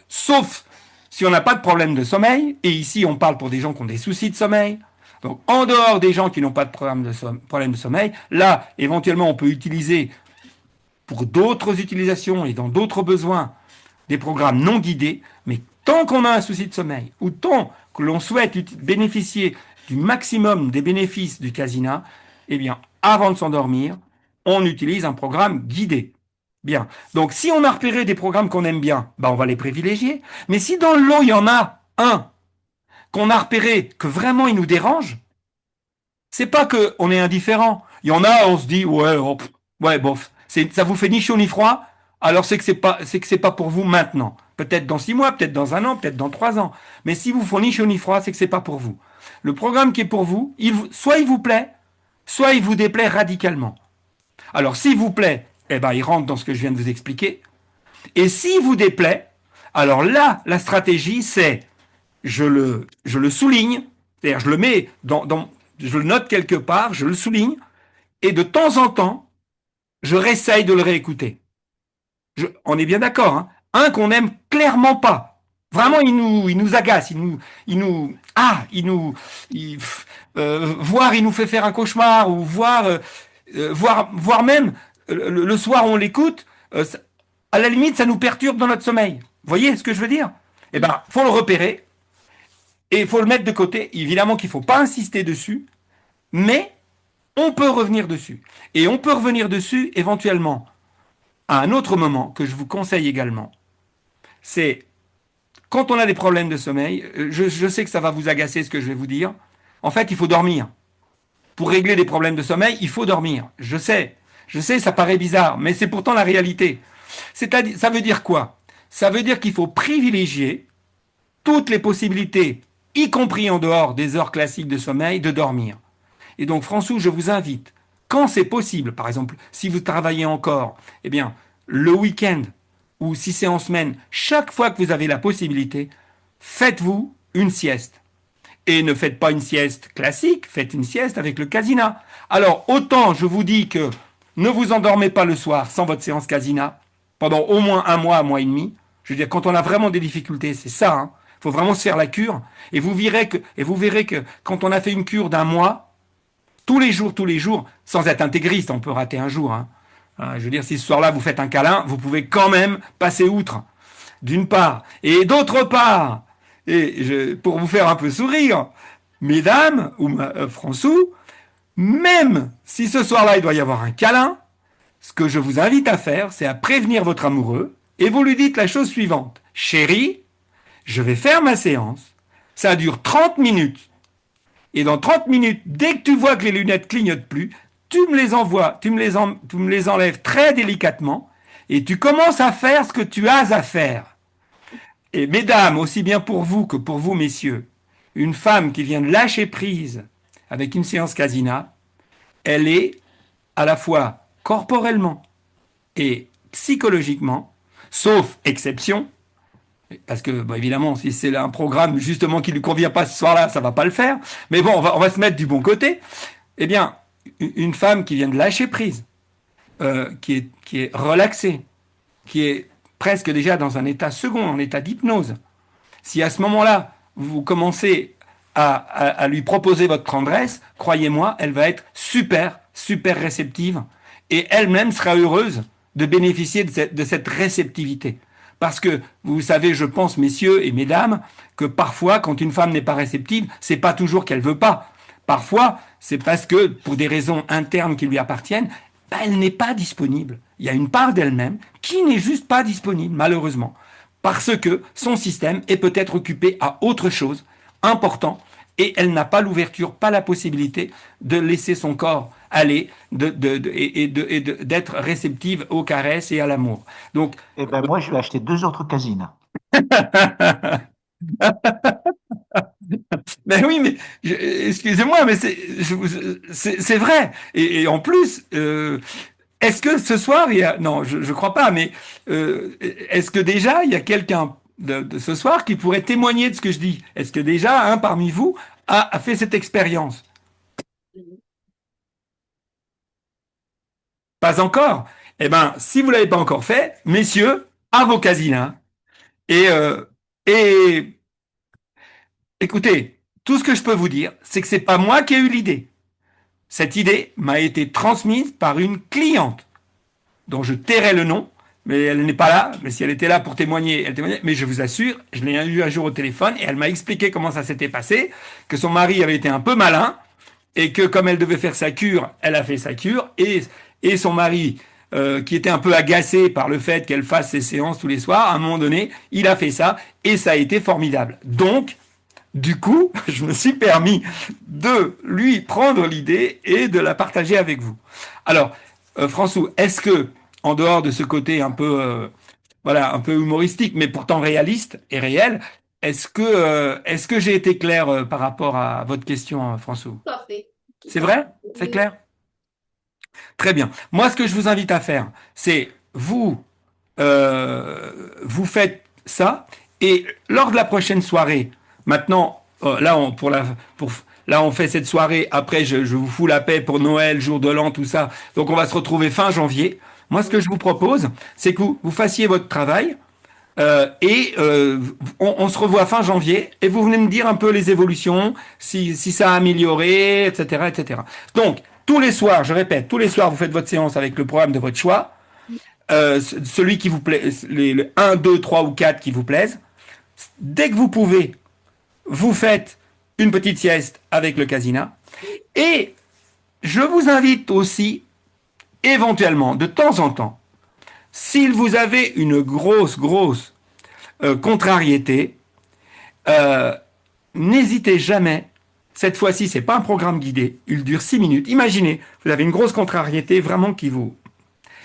sauf si on n'a pas de problème de sommeil, et ici on parle pour des gens qui ont des soucis de sommeil, donc en dehors des gens qui n'ont pas de problème de sommeil, là, éventuellement, on peut utiliser pour d'autres utilisations et dans d'autres besoins des programmes non guidés, mais tant qu'on a un souci de sommeil, ou tant que l'on souhaite bénéficier du maximum des bénéfices du casina, eh bien, avant de s'endormir, on utilise un programme guidé. Bien. Donc, si on a repéré des programmes qu'on aime bien, bah, on va les privilégier. Mais si dans le lot, il y en a un qu'on a repéré que vraiment il nous dérange, c'est pas qu'on est indifférent. Il y en a, on se dit, ouais, oh, ouais, bof, ça vous fait ni chaud ni froid, alors c'est que c'est pas pour vous maintenant. Peut-être dans 6 mois, peut-être dans un an, peut-être dans 3 ans. Mais si vous font ni chaud ni froid, c'est que c'est pas pour vous. Le programme qui est pour vous, soit il vous plaît, soit il vous déplaît radicalement. Alors, s'il vous plaît, eh ben, il rentre dans ce que je viens de vous expliquer. Et s'il vous déplaît, alors là, la stratégie, c'est je le souligne, c'est-à-dire je le mets je le note quelque part, je le souligne, et de temps en temps, je réessaye de le réécouter. On est bien d'accord, hein. Un qu'on aime clairement pas. Vraiment, oui, il nous agace, voir, il nous fait faire un cauchemar, ou voir même, le soir, on l'écoute, à la limite, ça nous perturbe dans notre sommeil. Vous voyez ce que je veux dire? Eh oui, ben, faut le repérer, et il faut le mettre de côté. Évidemment qu'il ne faut pas insister dessus, mais on peut revenir dessus. Et on peut revenir dessus éventuellement à un autre moment que je vous conseille également. C'est quand on a des problèmes de sommeil, je sais que ça va vous agacer ce que je vais vous dire. En fait, il faut dormir. Pour régler des problèmes de sommeil, il faut dormir. Je sais, ça paraît bizarre, mais c'est pourtant la réalité. C'est-à-dire, ça veut dire quoi? Ça veut dire qu'il faut privilégier toutes les possibilités, y compris en dehors des heures classiques de sommeil, de dormir. Et donc, François, je vous invite, quand c'est possible, par exemple, si vous travaillez encore, eh bien, le week-end, ou si c'est en semaine, chaque fois que vous avez la possibilité, faites-vous une sieste. Et ne faites pas une sieste classique, faites une sieste avec le casina. Alors, autant je vous dis que ne vous endormez pas le soir sans votre séance casina, pendant au moins un mois et demi. Je veux dire, quand on a vraiment des difficultés, c'est ça. Hein. Il faut vraiment se faire la cure. Et vous verrez que quand on a fait une cure d'un mois, tous les jours, sans être intégriste, on peut rater un jour. Hein. Je veux dire, si ce soir-là vous faites un câlin, vous pouvez quand même passer outre, d'une part. Et d'autre part, pour vous faire un peu sourire, mesdames ou François, même si ce soir-là il doit y avoir un câlin, ce que je vous invite à faire, c'est à prévenir votre amoureux et vous lui dites la chose suivante. Chérie, je vais faire ma séance, ça dure 30 minutes. Et dans 30 minutes, dès que tu vois que les lunettes clignotent plus, tu me les envoies, tu me les enlèves très délicatement et tu commences à faire ce que tu as à faire. Et mesdames, aussi bien pour vous que pour vous, messieurs, une femme qui vient de lâcher prise avec une séance casina, elle est à la fois corporellement et psychologiquement, sauf exception, parce que bon, évidemment, si c'est un programme justement qui ne lui convient pas ce soir-là, ça va pas le faire. Mais bon, on va se mettre du bon côté. Eh bien, une femme qui vient de lâcher prise, qui est relaxée, qui est presque déjà dans un état second, en état d'hypnose, si à ce moment-là, vous commencez à lui proposer votre tendresse, croyez-moi, elle va être super, super réceptive et elle-même sera heureuse de bénéficier de cette réceptivité. Parce que vous savez, je pense, messieurs et mesdames, que parfois, quand une femme n'est pas réceptive, c'est pas toujours qu'elle veut pas. Parfois, c'est parce que, pour des raisons internes qui lui appartiennent, ben, elle n'est pas disponible. Il y a une part d'elle-même qui n'est juste pas disponible, malheureusement parce que son système est peut-être occupé à autre chose, important, et elle n'a pas l'ouverture, pas la possibilité de laisser son corps aller d'être réceptive aux caresses et à l'amour. Donc, Eh ben moi, je vais acheter deux autres casines. ben oui, mais excusez-moi, mais c'est vrai. Et en plus, est-ce que ce soir, il y a... Non, je ne crois pas, mais est-ce que déjà, il y a quelqu'un de ce soir qui pourrait témoigner de ce que je dis? Est-ce que déjà, un parmi vous a fait cette expérience? Pas encore? Eh bien, si vous ne l'avez pas encore fait, messieurs, à vos casinas. Et, et écoutez, tout ce que je peux vous dire, c'est que c'est pas moi qui ai eu l'idée. Cette idée m'a été transmise par une cliente dont je tairai le nom, mais elle n'est pas là. Mais si elle était là pour témoigner, elle témoignait. Mais je vous assure, je l'ai eu un jour au téléphone et elle m'a expliqué comment ça s'était passé, que son mari avait été un peu malin et que comme elle devait faire sa cure, elle a fait sa cure et son mari, qui était un peu agacé par le fait qu'elle fasse ses séances tous les soirs, à un moment donné, il a fait ça et ça a été formidable. Donc, du coup, je me suis permis de lui prendre l'idée et de la partager avec vous. Alors, François, est-ce que, en dehors de ce côté un peu, voilà, un peu humoristique, mais pourtant réaliste et réel, est-ce que j'ai été clair par rapport à votre question, François? Tout à fait. Tout C'est à fait. vrai? C'est Oui. clair? Très bien. Moi, ce que je vous invite à faire, c'est vous faites ça et lors de la prochaine soirée, maintenant, là, là, on fait cette soirée. Après, je vous fous la paix pour Noël, jour de l'an, tout ça. Donc, on va se retrouver fin janvier. Moi, ce que je vous propose, c'est que vous fassiez votre travail on se revoit fin janvier et vous venez me dire un peu les évolutions, si ça a amélioré, etc., etc. Donc, tous les soirs, je répète, tous les soirs, vous faites votre séance avec le programme de votre choix, celui qui vous plaît, les 1, 2, 3 ou 4 qui vous plaisent. Dès que vous pouvez, vous faites une petite sieste avec le casina. Et je vous invite aussi, éventuellement, de temps en temps, si vous avez une grosse contrariété, euh, n'hésitez jamais. Cette fois-ci, c'est pas un programme guidé. Il dure 6 minutes. Imaginez, vous avez une grosse contrariété vraiment qui vous...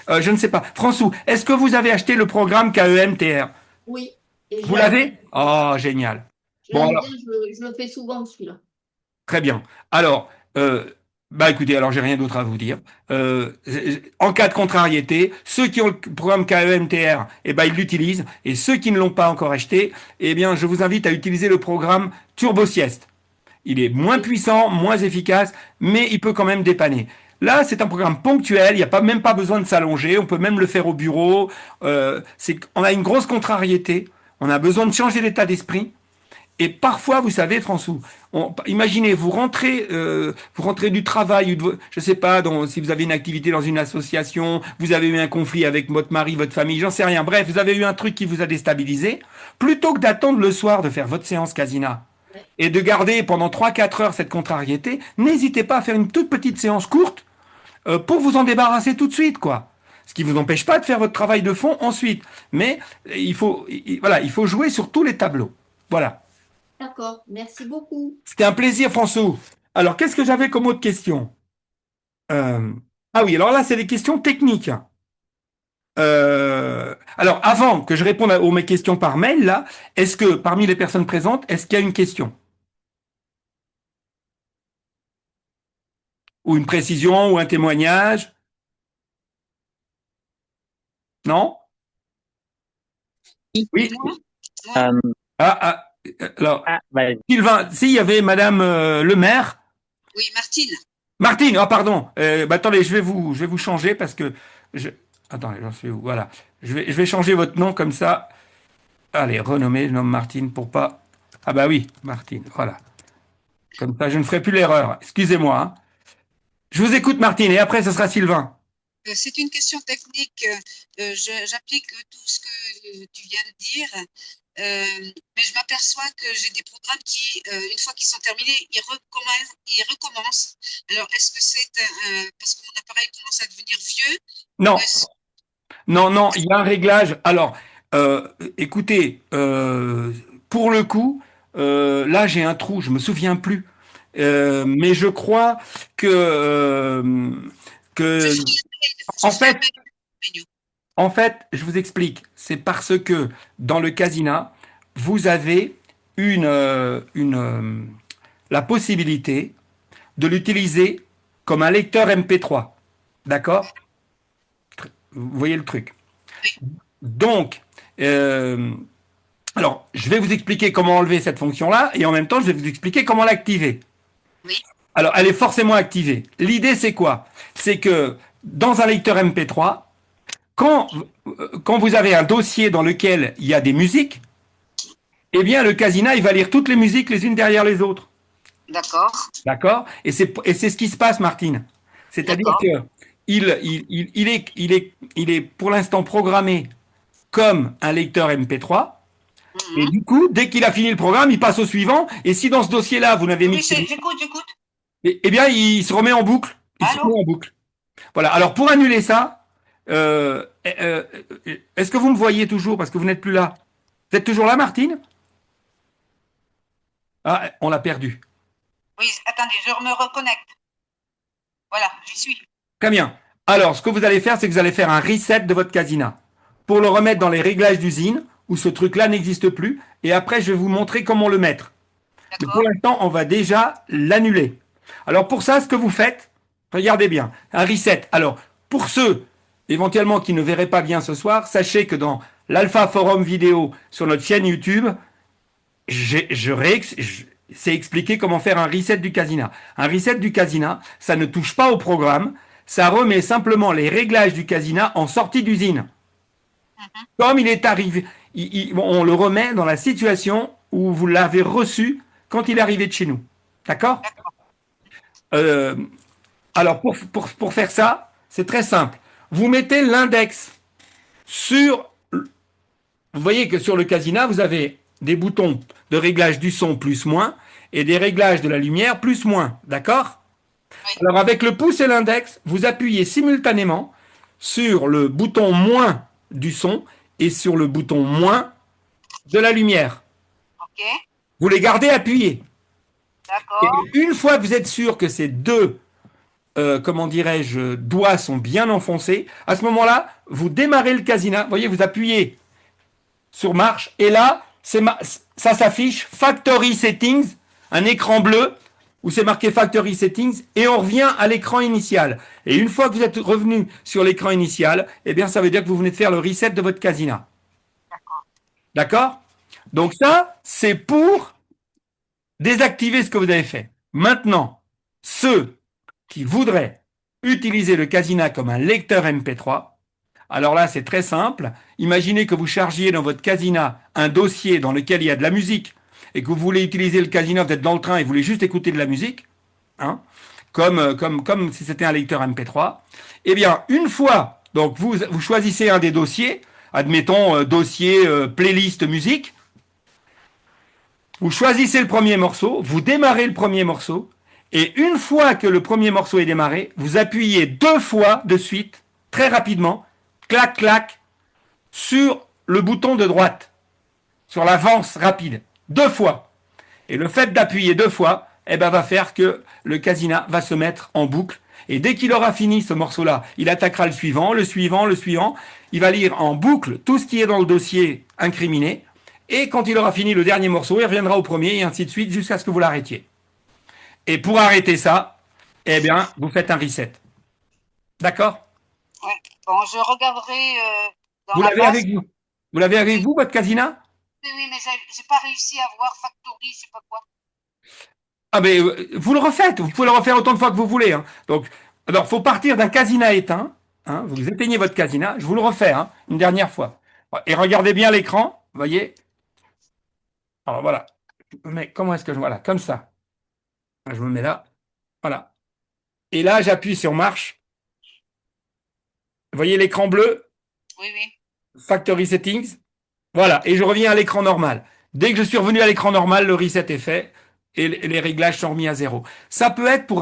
je ne sais pas. François, est-ce que vous avez acheté le programme KEMTR? Oui. Et Vous l'avez? Oh, génial. je Bon, l'aime alors, bien, je le fais souvent celui-là. très bien. Alors, bah écoutez, alors j'ai rien d'autre à vous dire. En cas de contrariété, ceux qui ont le programme KEMTR, eh ben ils l'utilisent, et ceux qui ne l'ont pas encore acheté, eh bien je vous invite à utiliser le programme Turbo Sieste. Il est moins Oui. puissant, moins efficace, mais il peut quand même dépanner. Là, c'est un programme ponctuel, il n'y a pas, même pas besoin de s'allonger, on peut même le faire au bureau. On a une grosse contrariété, on a besoin de changer d'état d'esprit. Et parfois, vous savez, François, imaginez, vous rentrez du travail, je sais pas, si vous avez une activité dans une association, vous avez eu un conflit avec votre mari, votre famille, j'en sais rien. Bref, vous avez eu un truc qui vous a déstabilisé. Plutôt que d'attendre le soir de faire votre séance casina Ouais. et de garder pendant 3 4 heures cette contrariété, n'hésitez pas à faire une toute petite séance courte pour vous en débarrasser tout de suite, quoi. Ce qui vous empêche pas de faire votre travail de fond ensuite. Mais voilà, il faut jouer sur tous les tableaux. Voilà. D'accord. Merci beaucoup. C'était un plaisir, François. Alors, qu'est-ce que j'avais comme autre question? Euh, ah oui, alors là, c'est des questions techniques. Alors, avant que je réponde aux mes questions par mail, là, est-ce que parmi les personnes présentes, est-ce qu'il y a une question ou une précision ou un témoignage? Non? Oui. Moi, Euh, Ah, alors, vas-y. Sylvain, s'il y avait Madame le maire. oui, Martine. Martine, ah pardon. Attendez, je vais vous changer parce que je. Attendez, j'en suis où? Voilà. Je vais changer votre nom comme ça. Allez, renommer, je nomme Martine pour pas. Ah bah oui, Martine, voilà. Comme ça, je ne ferai plus l'erreur. Excusez-moi, hein. Je vous écoute, Martine, et après, ce sera Sylvain. C'est une question technique. J'applique tout ce que tu viens de dire, mais je m'aperçois que j'ai des programmes qui, une fois qu'ils sont terminés, ils recommencent. Alors, est-ce que c'est parce que mon appareil commence à devenir vieux? Non, Est-ce- non, non, il y a un réglage. Alors, écoutez, pour le coup, là, j'ai un trou, je me souviens plus. Mais je crois Je que, ferai un mail. Je en ferai un fait, mail. Benio. En fait, je vous explique. C'est parce que dans le casina, vous avez la possibilité de l'utiliser comme un lecteur MP3. D'accord? Vous voyez le truc. Donc, euh, alors, je vais vous expliquer comment enlever cette fonction-là et en même temps, je vais vous expliquer comment l'activer. Oui. Alors, elle est forcément activée. L'idée, c'est quoi? C'est que dans un lecteur MP3, quand, quand vous avez un dossier dans lequel il y a des musiques, eh bien, le casina, il va lire toutes les musiques les unes derrière les autres. D'accord. D'accord? Et c'est ce qui se passe, Martine. C'est-à-dire D'accord. que il est pour l'instant programmé comme un lecteur MP3. Et Mhm. du coup, dès qu'il a fini le programme, il passe au suivant. Et si dans ce dossier-là, vous n'avez Oui, mixé, j'écoute. eh bien, il se remet en boucle. Il se Allô? remet en boucle. Voilà. Alors, pour annuler ça, est-ce que vous me voyez toujours parce que vous n'êtes plus là? Vous êtes toujours là, Martine? Ah, on l'a perdu. Oui, attendez, je me reconnecte. Voilà, j'y suis. Très bien. Alors, ce que vous allez faire, c'est que vous allez faire un reset de votre casina pour le remettre dans les réglages d'usine où ce truc-là n'existe plus. Et après, je vais vous montrer comment le mettre. Mais pour D'accord. l'instant, on va déjà l'annuler. Alors, pour ça, ce que vous faites, regardez bien, un reset. Alors, pour ceux éventuellement qui ne verraient pas bien ce soir, sachez que dans l'Alpha Forum vidéo sur notre chaîne YouTube, c'est expliqué comment faire un reset du casina. Un reset du casina, ça ne touche pas au programme, ça remet simplement les réglages du casina en sortie d'usine. Mhm. Comme il est arrivé, on le remet dans la situation où vous l'avez reçu quand il est arrivé de chez nous. D'accord? D'accord. Euh, alors, pour faire ça, c'est très simple. Vous mettez l'index sur. Vous voyez que sur le casina, vous avez des boutons de réglage du son plus moins et des réglages de la lumière plus moins. D'accord? Oui. Alors, avec le pouce et l'index, vous appuyez simultanément sur le bouton moins du son et sur le bouton moins de la lumière. Ok. Vous les gardez appuyés. Et D'accord. une fois que vous êtes sûr que ces deux, comment dirais-je, doigts sont bien enfoncés, à ce moment-là, vous démarrez le casina. Vous voyez, vous appuyez sur marche et là, ça s'affiche Factory Settings, un écran bleu où c'est marqué Factory Settings et on revient à l'écran initial. Et une fois que vous êtes revenu sur l'écran initial, eh bien, ça veut dire que vous venez de faire le reset de votre casina. D'accord. D'accord? Donc ça, c'est pour désactiver ce que vous avez fait. Maintenant, ceux qui voudraient utiliser le Casina comme un lecteur MP3, alors là, c'est très simple. Imaginez que vous chargiez dans votre Casina un dossier dans lequel il y a de la musique et que vous voulez utiliser le Casina, vous êtes dans le train et vous voulez juste écouter de la musique, hein, comme si c'était un lecteur MP3. Eh bien, une fois, donc vous choisissez un des dossiers, admettons dossier playlist musique, vous choisissez le premier morceau, vous démarrez le premier morceau, et une fois que le premier morceau est démarré, vous appuyez deux fois de suite, très rapidement, clac, clac, sur le bouton de droite, sur l'avance rapide, deux fois. Et le fait d'appuyer deux fois, eh ben, va faire que le casina va se mettre en boucle. Et dès qu'il aura fini ce morceau-là, il attaquera le suivant, le suivant, le suivant. Il va lire en boucle tout ce qui est dans le dossier incriminé. Et quand il aura fini le dernier morceau, il reviendra au premier et ainsi de suite jusqu'à ce que vous l'arrêtiez. Et pour arrêter ça, eh bien, vous faites un reset. D'accord? Ouais. Bon, je regarderai dans Vous la l'avez base. avec vous? Vous l'avez avec Oui, vous, votre casina? oui, mais j'ai pas réussi à voir Factory, je sais pas quoi. Ah mais vous le refaites, vous pouvez le refaire autant de fois que vous voulez, hein. Donc, alors, faut partir d'un casina éteint, hein. Vous éteignez votre casina, je vous le refais, hein, une dernière fois. Et regardez bien l'écran, vous voyez? Alors voilà. Mais comment est-ce que je... Voilà, comme ça. Je me mets là. Voilà. Et là, j'appuie sur marche. Vous voyez l'écran bleu? Oui, oui. Factory Settings. Voilà. Et je reviens à l'écran normal. Dès que je suis revenu à l'écran normal, le reset est fait et les réglages sont remis à zéro. Ça peut être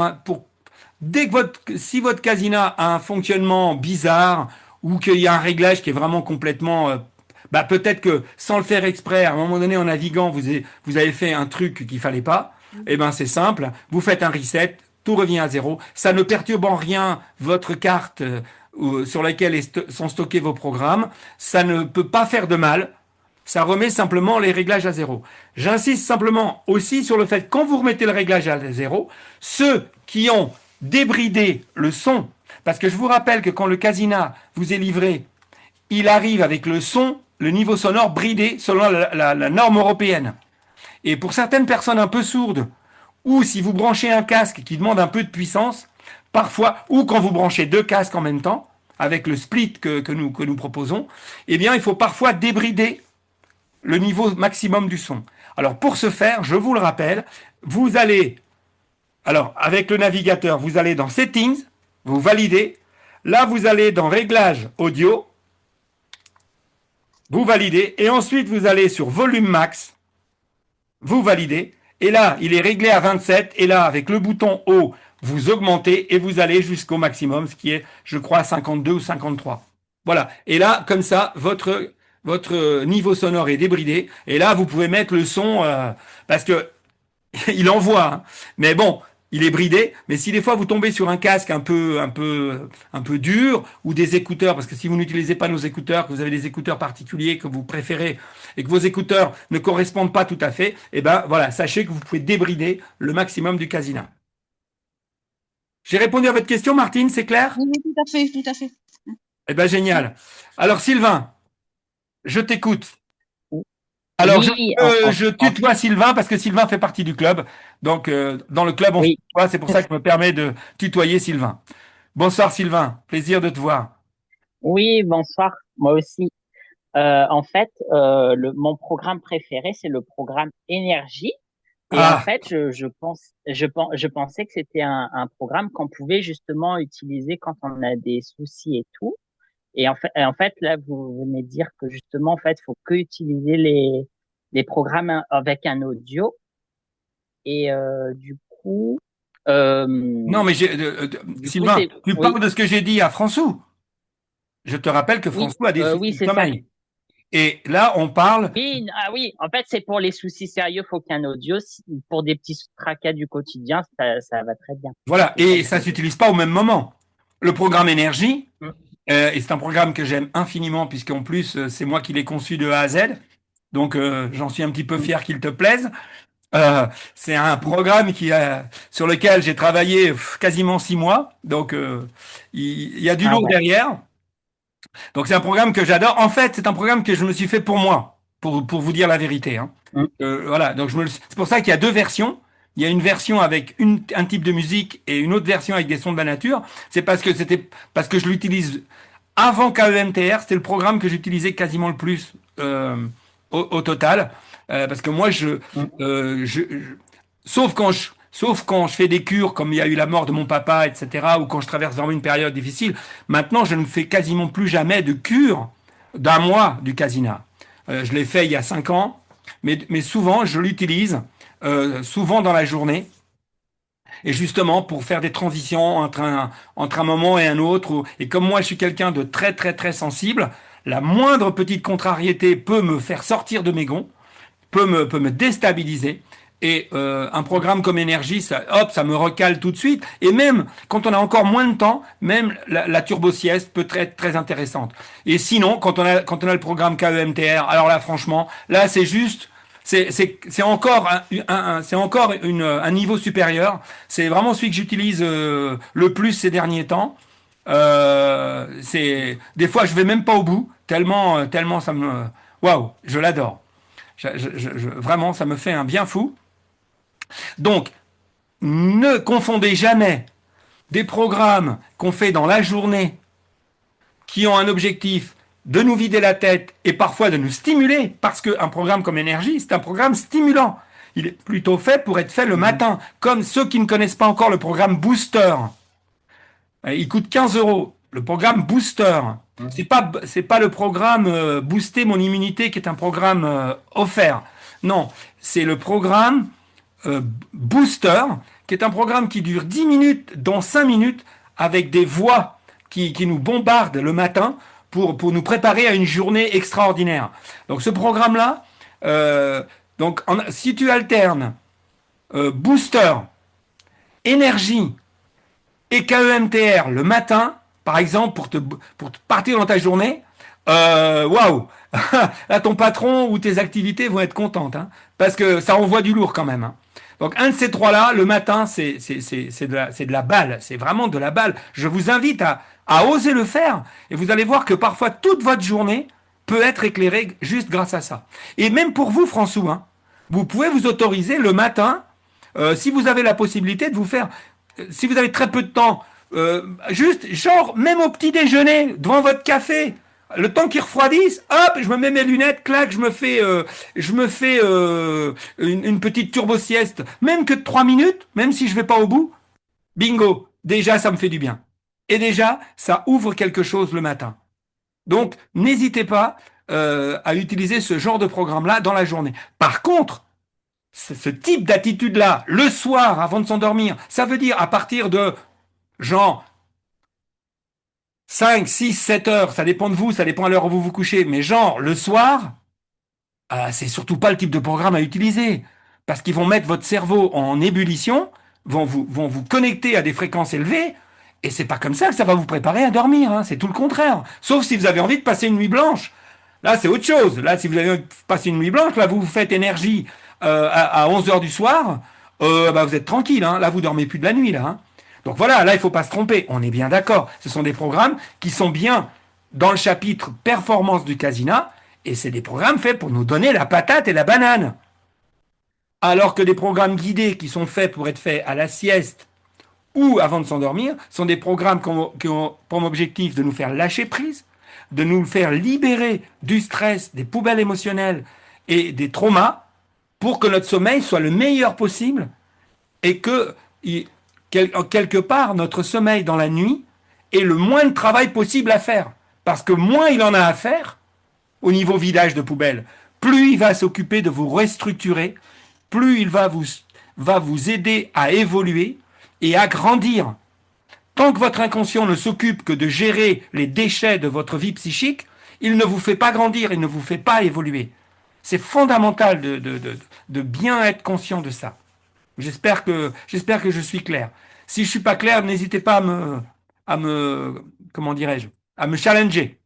dès que si votre casina a un fonctionnement bizarre ou qu'il y a un réglage qui est vraiment complètement, bah peut-être que sans le faire exprès, à un moment donné en naviguant, vous avez fait un truc qu'il fallait pas. Eh ben c'est simple, vous faites un reset, tout revient à zéro. Ça ne perturbe en rien votre carte sur laquelle sont stockés vos programmes. Ça ne peut pas faire de mal. Ça remet simplement les réglages à zéro. J'insiste simplement aussi sur le fait que quand vous remettez le réglage à zéro, ceux qui ont débridé le son, parce que je vous rappelle que quand le Casina vous est livré, il arrive avec le son, le niveau sonore bridé selon la norme européenne. Et pour certaines personnes un peu sourdes, ou si vous branchez un casque qui demande un peu de puissance, parfois, ou quand vous branchez deux casques en même temps, avec le split que nous proposons, eh bien, il faut parfois débrider le niveau maximum du son. Alors pour ce faire, je vous le rappelle, vous allez, alors avec le navigateur, vous allez dans Settings, vous validez, là vous allez dans Réglages audio, vous validez, et ensuite vous allez sur Volume Max, vous validez, et là il est réglé à 27, et là avec le bouton haut, vous augmentez et vous allez jusqu'au maximum, ce qui est, je crois, 52 ou 53. Voilà. Et là, comme ça, votre niveau sonore est débridé. Et là, vous pouvez mettre le son parce que il envoie. Hein. Mais bon, il est bridé. Mais si des fois vous tombez sur un casque un peu dur ou des écouteurs, parce que si vous n'utilisez pas nos écouteurs, que vous avez des écouteurs particuliers que vous préférez et que vos écouteurs ne correspondent pas tout à fait, eh ben voilà, sachez que vous pouvez débrider le maximum du casina. J'ai répondu à votre question, Martine, c'est clair? Oui, oui, tout à fait, tout à fait. Eh ben génial. Alors Sylvain, je t'écoute. Alors, Oui, je tutoie Sylvain parce que Sylvain fait partie du club. Donc, dans le club, on se oui, tutoie. C'est pour ça que je me permets de tutoyer Sylvain. Bonsoir Sylvain, plaisir de te voir. oui, bonsoir, moi aussi. En fait, mon programme préféré, c'est le programme Énergie. Et en Ah, fait, je pensais que c'était un programme qu'on pouvait justement utiliser quand on a des soucis et tout. En fait, là, vous venez de dire que justement, en fait, faut que utiliser les programmes avec un audio. Et du coup, euh, non, mais du coup, Sylvain, c'est, tu oui, parles de ce que j'ai dit à François. Je te rappelle que oui, François a des oui, soucis de c'est ça. sommeil. Et là, on parle. Oui, ah oui, en fait, c'est pour les soucis sérieux, faut qu'un audio. Pour des petits tracas du quotidien, ça va très bien. Voilà, C'est ça et que je ça veux dire. s'utilise pas au même moment. Le programme Énergie, Mm. et c'est un programme que j'aime infiniment, puisqu'en plus, c'est moi qui l'ai conçu de A à Z. Donc, j'en suis un petit peu Mm. fier qu'il te plaise. C'est un Mm. programme sur lequel j'ai travaillé quasiment 6 mois, donc il y a du Ah lourd ouais. derrière. Donc c'est un programme que j'adore. En fait, c'est un programme que je me suis fait pour moi, pour vous dire la vérité. Hein. Mm. Voilà, donc c'est pour ça qu'il y a deux versions. Il y a une version avec un type de musique et une autre version avec des sons de la nature. C'est parce que je l'utilise avant KEMTR, c'était le programme que j'utilisais quasiment le plus au total. Parce que moi, Mm. sauf quand je fais des cures, comme il y a eu la mort de mon papa, etc., ou quand je traverse vraiment une période difficile, maintenant, je ne fais quasiment plus jamais de cure d'un mois du casina. Je l'ai fait il y a 5 ans, mais souvent, je l'utilise, souvent dans la journée. Et justement, pour faire des transitions entre un moment et un autre, et comme moi je suis quelqu'un de très très très sensible, la moindre petite contrariété peut me faire sortir de mes gonds, peut me déstabiliser. Et un programme comme Énergie, ça, hop, ça me recale tout de suite. Et même quand on a encore moins de temps, même la turbo-sieste peut être très intéressante. Et sinon, quand on a le programme KEMTR, alors là, franchement, là, c'est juste, c'est encore c'est encore un niveau supérieur. C'est vraiment celui que j'utilise le plus ces derniers temps. Des fois, je vais même pas au bout tellement ça me... Waouh, je l'adore. Vraiment, ça me fait un bien fou. Donc, ne confondez jamais des programmes qu'on fait dans la journée qui ont un objectif de nous vider la tête et parfois de nous stimuler, parce qu'un programme comme énergie, c'est un programme stimulant. Il est plutôt fait pour être fait le matin, comme ceux qui ne connaissent pas encore le programme Booster. Il coûte 15 euros. Le programme Booster. C'est pas le programme Booster mon immunité qui est un programme offert. Non, c'est le programme Booster qui est un programme qui dure 10 minutes, dont 5 minutes, avec des voix qui nous bombardent le matin pour nous préparer à une journée extraordinaire. Donc ce programme-là, si tu alternes Booster, énergie et KEMTR le matin, par exemple, pour te partir dans ta journée, waouh! Là, ton patron ou tes activités vont être contentes, hein, parce que ça envoie du lourd quand même, hein. Donc, un de ces trois-là, le matin, c'est de la balle. C'est vraiment de la balle. Je vous invite à oser le faire. Et vous allez voir que parfois, toute votre journée peut être éclairée juste grâce à ça. Et même pour vous, François, hein, vous pouvez vous autoriser le matin, si vous avez la possibilité de vous faire, si vous avez très peu de temps, juste, genre, même au petit déjeuner, devant votre café, le temps qu'il refroidisse, hop, je me mets mes lunettes, clac, je me fais une petite turbo-sieste, même que de 3 minutes, même si je vais pas au bout, bingo, déjà ça me fait du bien. Et déjà, ça ouvre quelque chose le matin. Donc, n'hésitez pas à utiliser ce genre de programme-là dans la journée. Par contre, ce type d'attitude-là, le soir, avant de s'endormir, ça veut dire à partir de, genre, 5, 6, 7 heures, ça dépend de vous, ça dépend à l'heure où vous vous couchez, mais genre, le soir, c'est surtout pas le type de programme à utiliser. Parce qu'ils vont mettre votre cerveau en ébullition, vont vous connecter à des fréquences élevées, et c'est pas comme ça que ça va vous préparer à dormir, hein, c'est tout le contraire. Sauf si vous avez envie de passer une nuit blanche. Là, c'est autre chose. Là, si vous avez envie de passer une nuit blanche, là, vous faites énergie à 11 heures du soir, vous êtes tranquille, hein. Là, vous dormez plus de la nuit, là, hein. Donc voilà, là, il ne faut pas se tromper. On est bien d'accord. Ce sont des programmes qui sont bien dans le chapitre performance du Casina, et c'est des programmes faits pour nous donner la patate et la banane. Alors que des programmes guidés qui sont faits pour être faits à la sieste ou avant de s'endormir sont des programmes qui ont pour objectif de nous faire lâcher prise, de nous faire libérer du stress, des poubelles émotionnelles et des traumas pour que notre sommeil soit le meilleur possible et que quelque part, notre sommeil dans la nuit est le moins de travail possible à faire. Parce que moins il en a à faire, au niveau vidage de poubelle, plus il va s'occuper de vous restructurer, plus il va vous aider à évoluer et à grandir. Tant que votre inconscient ne s'occupe que de gérer les déchets de votre vie psychique, il ne vous fait pas grandir, il ne vous fait pas évoluer. C'est fondamental de bien être conscient de ça. J'espère que je suis clair. Si je suis pas clair, n'hésitez pas comment dirais-je, à me challenger.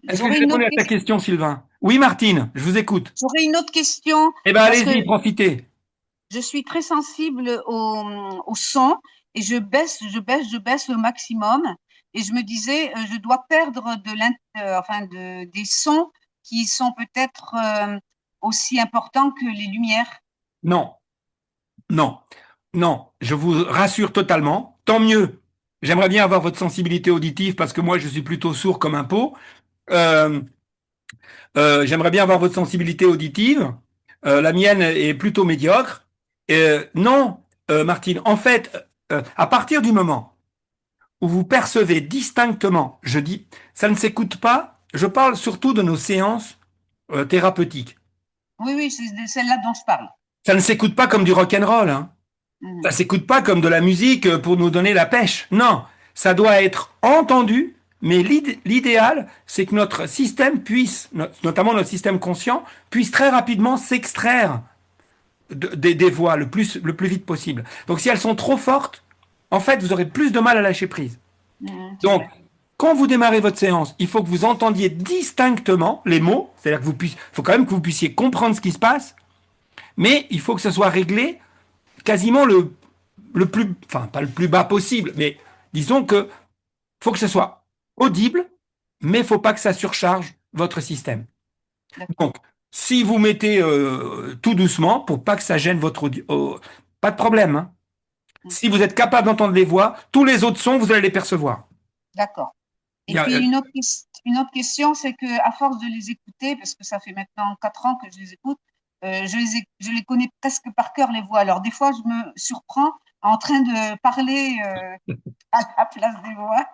Est-ce que J'aurais j'ai une répondu autre à ta question. question, Sylvain? Oui, Martine, je vous écoute. J'aurais une autre question Eh bien, parce que allez-y, profitez. je suis très sensible au son et je baisse le maximum. Et je me disais, je dois perdre des sons qui sont peut-être aussi importants que les lumières. Non, non, non, je vous rassure totalement. Tant mieux. J'aimerais bien avoir votre sensibilité auditive parce que moi, je suis plutôt sourd comme un pot. Euh, J'aimerais bien avoir votre sensibilité auditive. La mienne est plutôt médiocre. Non, Martine, en fait, à partir du moment où vous percevez distinctement, je dis, ça ne s'écoute pas, je parle surtout de nos séances thérapeutiques. Oui, oui, c'est de celle-là dont je parle. Ça ne s'écoute pas comme du rock'n'roll, hein. Ça Mhm. s'écoute pas comme de la musique pour nous donner la pêche. Non, ça doit être entendu, mais l'idéal, c'est que notre système puisse, notamment notre système conscient, puisse très rapidement s'extraire des voix le plus vite possible. Donc si elles sont trop fortes, en fait, vous aurez plus de mal à lâcher prise. C'est Donc, vrai. quand vous démarrez votre séance, il faut que vous entendiez distinctement les mots, c'est-à-dire que faut quand même que vous puissiez comprendre ce qui se passe, mais il faut que ce soit réglé quasiment le plus, enfin pas le plus bas possible, mais disons que faut que ce soit audible mais il faut pas que ça surcharge votre système. D'accord. Donc, si vous mettez tout doucement pour pas que ça gêne votre audio, pas de problème, hein. Mm. Si vous êtes capable d'entendre les voix, tous les autres sons, vous allez les percevoir. D'accord. Il Et y a, puis une autre question, c'est que à force de les écouter, parce que ça fait maintenant 4 ans que je les écoute, je les connais presque par cœur les voix. Alors des fois, je me surprends en train de parler à la place des voix.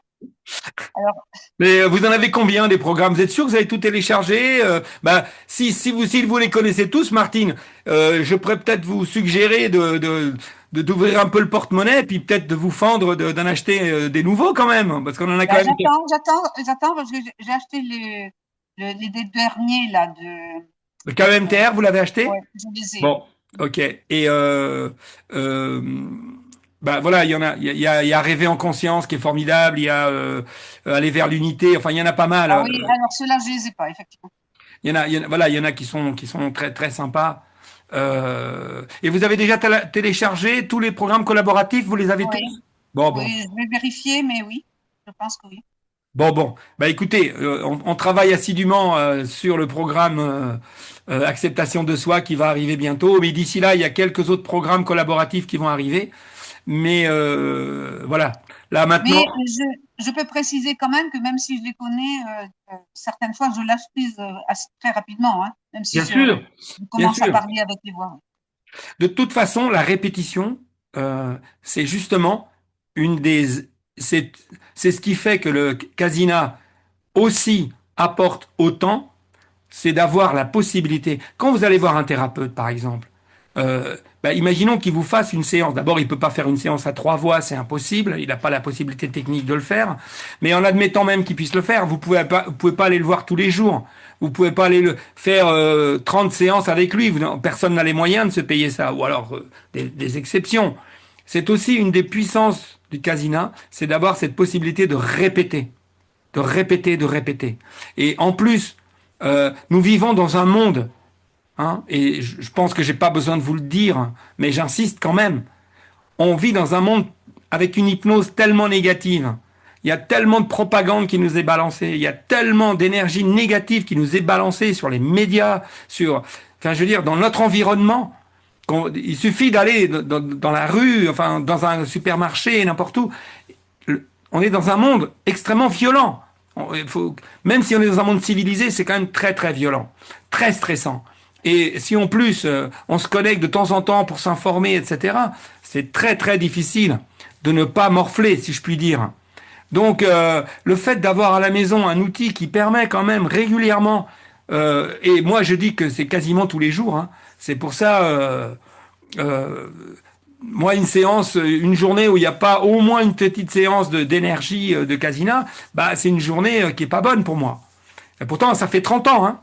Alors mais vous en avez combien des programmes? Vous êtes sûr que vous avez tout téléchargé? Bah, si vous les connaissez tous, Martine, je pourrais peut-être vous suggérer d'ouvrir un peu le porte-monnaie, puis peut-être de vous fendre d'en acheter des nouveaux quand même, parce qu'on en a quand bah, même. j'attends parce que j'ai acheté les deux derniers là de. Le KEMTR, vous l'avez acheté? Ouais, je les ai. Bon, ok. Et euh, bah voilà, il y en a, il y a Rêver en conscience qui est formidable, il y a Aller vers l'unité. Enfin, il y en a pas mal. Ah oui, alors ceux-là, je les ai pas, effectivement. Voilà, il y en a qui sont très très sympas. Et vous avez déjà téléchargé tous les programmes collaboratifs, vous les avez Oui, tous? Bon, bon. oui, je vais vérifier, mais oui, je pense que oui. Bon. Bah écoutez, on travaille assidûment sur le programme Acceptation de soi qui va arriver bientôt. Mais d'ici là, il y a quelques autres programmes collaboratifs qui vont arriver. Mais voilà, là Mais maintenant, je peux préciser quand même que même si je les connais, certaines fois, je lâche prise très rapidement, hein, même si bien sûr, je bien commence à sûr. parler avec les voix. De toute façon, la répétition, c'est justement une des, c'est, c'est ce qui fait que le casina aussi apporte autant, c'est d'avoir la possibilité. Quand vous allez voir un thérapeute, par exemple, bah, imaginons qu'il vous fasse une séance. D'abord, il peut pas faire une séance à trois voix, c'est impossible. Il n'a pas la possibilité technique de le faire. Mais en admettant même qu'il puisse le faire, vous pouvez pas aller le voir tous les jours. Vous pouvez pas aller le faire 30 séances avec lui. Personne n'a les moyens de se payer ça. Ou alors des exceptions. C'est aussi une des puissances du casina, c'est d'avoir cette possibilité de répéter, de répéter, de répéter. Et en plus, nous vivons dans un monde, hein, et je pense que j'ai pas besoin de vous le dire, mais j'insiste quand même. On vit dans un monde avec une hypnose tellement négative. Il y a tellement de propagande qui nous est balancée. Il y a tellement d'énergie négative qui nous est balancée sur les médias, enfin, je veux dire, dans notre environnement. Il suffit d'aller dans la rue, enfin, dans un supermarché, n'importe où. On est dans un monde extrêmement violent. Même si on est dans un monde civilisé, c'est quand même très très violent, très stressant. Et si en plus on se connecte de temps en temps pour s'informer, etc., c'est très très difficile de ne pas morfler, si je puis dire. Donc le fait d'avoir à la maison un outil qui permet quand même régulièrement, et moi je dis que c'est quasiment tous les jours, hein, c'est pour ça, euh, moi, une séance, une journée où il n'y a pas au moins une petite séance d'énergie de casina, bah, c'est une journée qui est pas bonne pour moi. Et pourtant, ça fait 30 ans, hein.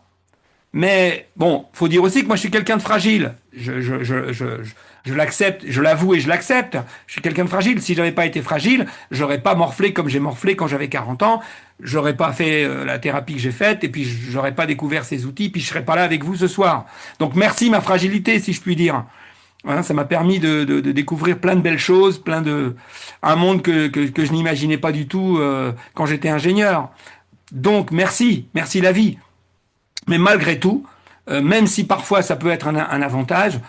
Mais bon, faut dire aussi que moi, je suis quelqu'un de fragile. Je l'accepte, je l'avoue et je l'accepte. Je suis quelqu'un de fragile. Si j'avais pas été fragile, j'aurais pas morflé comme j'ai morflé quand j'avais 40 ans. J'aurais pas fait la thérapie que j'ai faite et puis j'aurais pas découvert ces outils. Puis je serais pas là avec vous ce soir. Donc merci ma fragilité, si je puis dire. Hein, ça m'a permis de découvrir plein de belles choses, un monde que je n'imaginais pas du tout quand j'étais ingénieur. Donc merci la vie. Mais malgré tout, même si parfois ça peut être un avantage,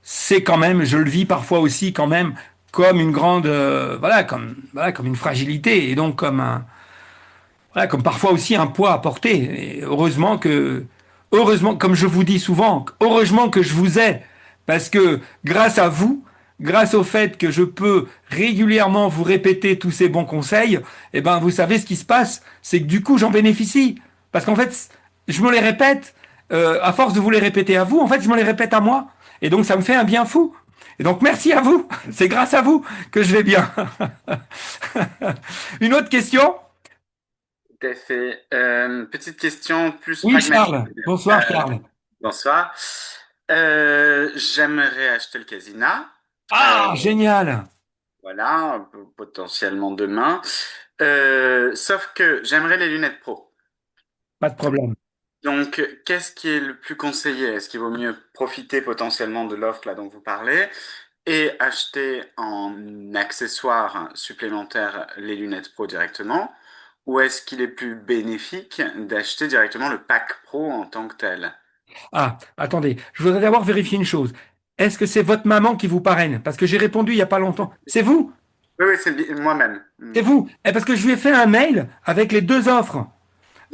c'est quand même, je le vis parfois aussi quand même comme une grande, voilà, comme une fragilité et donc voilà, comme parfois aussi un poids à porter. Et heureusement, comme je vous dis souvent, heureusement que je vous ai, parce que grâce à vous, grâce au fait que je peux régulièrement vous répéter tous ces bons conseils, eh ben, vous savez ce qui se passe, c'est que du coup, j'en bénéficie. Parce qu'en fait, je me les répète, à force de vous les répéter à vous, en fait, je me les répète à moi. Et donc, ça me fait un bien fou. Et donc, merci à vous. C'est grâce à vous que je vais bien. Une autre question? Tout à fait. Petite question plus Oui, pragmatique. Charles. Bonsoir, Charles. Bonsoir. J'aimerais acheter le Casina. Ah, génial. Voilà, potentiellement demain. Sauf que j'aimerais les lunettes pro. Pas de problème. Donc, qu'est-ce qui est le plus conseillé? Est-ce qu'il vaut mieux profiter potentiellement de l'offre là dont vous parlez et acheter en accessoire supplémentaire les lunettes pro directement? Ou est-ce qu'il est plus bénéfique d'acheter directement le pack pro en tant que tel? Ah, attendez, je voudrais d'abord vérifier une chose. Est-ce que c'est votre maman qui vous parraine? Parce que j'ai répondu il n'y a pas longtemps. C'est vous? Oui, oui, c'est moi-même. C'est vous? Parce que je lui ai fait un mail avec les deux offres.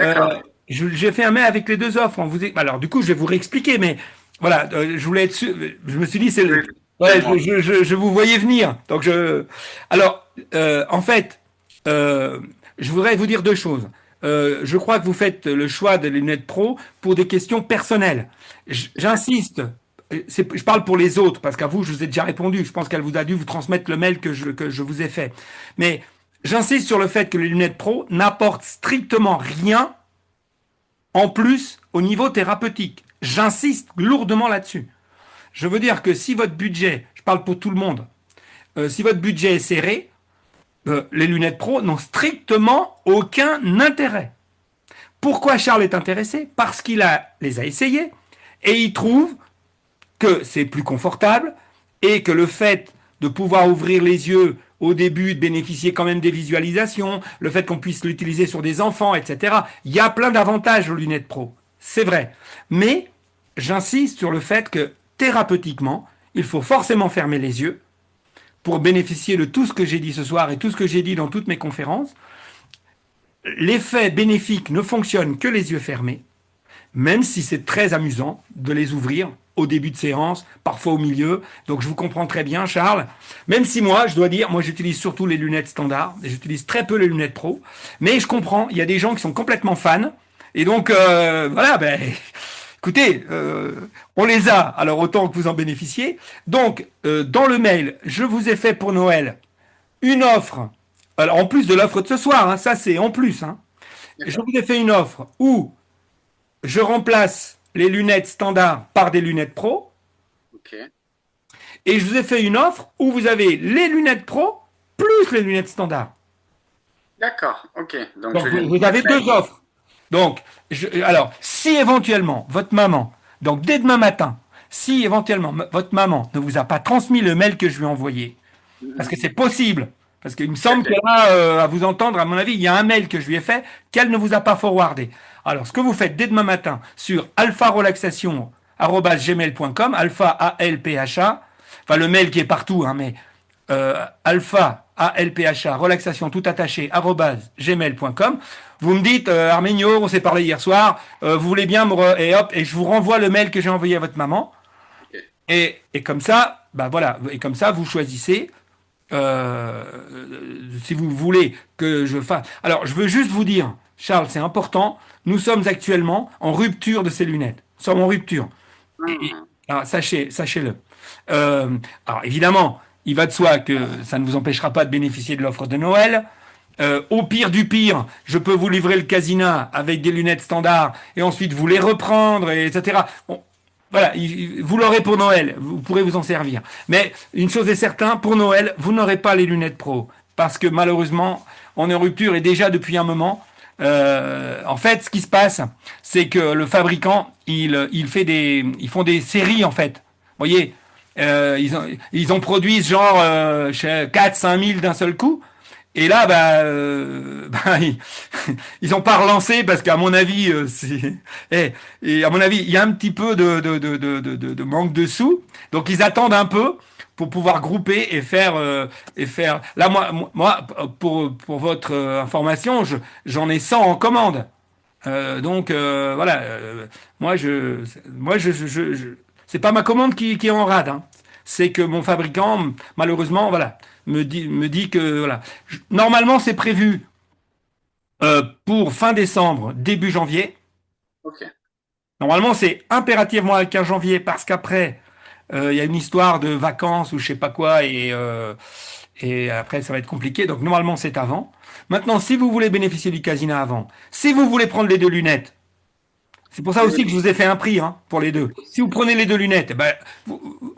Euh, D'accord. j'ai fait un mail avec les deux offres. Alors, du coup, je vais vous réexpliquer, mais voilà, je voulais être sûr. Je me suis dit, Oui, ouais, moi. je vous voyais venir. Alors, en fait, je voudrais vous dire deux choses. Je crois que vous faites le choix des lunettes pro pour des questions personnelles. J'insiste. Je parle pour les autres, parce qu'à vous, je vous ai déjà répondu. Je pense qu'elle vous a dû vous transmettre le mail que je vous ai fait. Mais j'insiste sur le fait que les lunettes pro n'apportent strictement rien en plus au niveau thérapeutique. J'insiste lourdement là-dessus. Je veux dire que si votre budget, je parle pour tout le monde, si votre budget est serré, les lunettes pro n'ont strictement aucun intérêt. Pourquoi Charles est intéressé? Parce les a essayées et il trouve que c'est plus confortable et que le fait de pouvoir ouvrir les yeux au début, de bénéficier quand même des visualisations, le fait qu'on puisse l'utiliser sur des enfants, etc. Il y a plein d'avantages aux lunettes pro, c'est vrai. Mais j'insiste sur le fait que thérapeutiquement, il faut forcément fermer les yeux pour bénéficier de tout ce que j'ai dit ce soir et tout ce que j'ai dit dans toutes mes conférences. L'effet bénéfique ne fonctionne que les yeux fermés, même si c'est très amusant de les ouvrir au début de séance, parfois au milieu. Donc je vous comprends très bien, Charles. Même si moi, je dois dire, moi j'utilise surtout les lunettes standards, et j'utilise très peu les lunettes pro. Mais je comprends, il y a des gens qui sont complètement fans. Et donc, voilà, ben, écoutez, on les a, alors autant que vous en bénéficiez. Donc, dans le mail, je vous ai fait pour Noël une offre. Alors, en plus de l'offre de ce soir, hein, ça c'est en plus. Hein. Je D'accord. vous ai fait une offre où je remplace les lunettes standards par des lunettes pro. Ok. Et je vous ai fait une offre où vous avez les lunettes pro plus les lunettes standards. D'accord. Ok. Donc, Donc je lis vous le avez deux mail. offres. Donc, alors, si éventuellement votre maman, donc dès demain matin, si éventuellement votre maman ne vous a pas transmis le mail que je lui ai envoyé, parce que c'est possible, parce qu'il me semble que Ok. là, à vous entendre, à mon avis, il y a un mail que je lui ai fait qu'elle ne vous a pas forwardé. Alors, ce que vous faites dès demain matin sur alpharelaxation@gmail.com, alpha A-L-P-H-A, enfin le mail qui est partout, hein, mais alpha A-L-P-H-A, relaxation tout attaché, @gmail.com. Vous me dites, Arménio, on s'est parlé hier soir, vous voulez bien et hop, et je vous renvoie le mail que j'ai envoyé à votre maman. Ok. Et comme ça, bah voilà, et comme ça, vous choisissez euh, si vous voulez que je fasse. Alors, je veux juste vous dire, Charles, c'est important, nous sommes actuellement en rupture de ces lunettes. Nous sommes en rupture. Hmm. Alors, sachez-le. Alors, évidemment, il va de soi que ça ne vous empêchera pas de bénéficier de l'offre de Noël. Au pire du pire, je peux vous livrer le Casina avec des lunettes standards et ensuite vous les reprendre, etc. Bon, voilà, vous l'aurez pour Noël, vous pourrez vous en servir. Mais une chose est certaine, pour Noël, vous n'aurez pas les lunettes pro. Parce que malheureusement, on est en rupture et déjà depuis un moment. En fait, ce qui se passe, c'est que le fabricant, ils font des séries en fait. Vous voyez, ils en produisent genre 4-5 000 d'un seul coup. Et là, ils ont pas relancé parce qu'à mon avis, et à mon avis, il y a un petit peu de manque de sous. Donc ils attendent un peu pour pouvoir grouper et faire. Là, moi, pour votre information, j'en ai 100 en commande. Donc voilà, c'est pas ma commande qui est en rade. Hein. C'est que mon fabricant, malheureusement, voilà, me dit que voilà. Normalement, c'est prévu pour fin décembre, début janvier. Ok. Normalement, c'est impérativement le 15 janvier parce qu'après, il y a une histoire de vacances ou je sais pas quoi et après, ça va être compliqué. Donc, normalement, c'est avant. Maintenant, si vous voulez bénéficier du casino avant, si vous voulez prendre les deux lunettes, c'est pour ça Oui, aussi que je oui. vous ai fait un prix hein, pour les deux. Si vous prenez les deux lunettes, eh ben,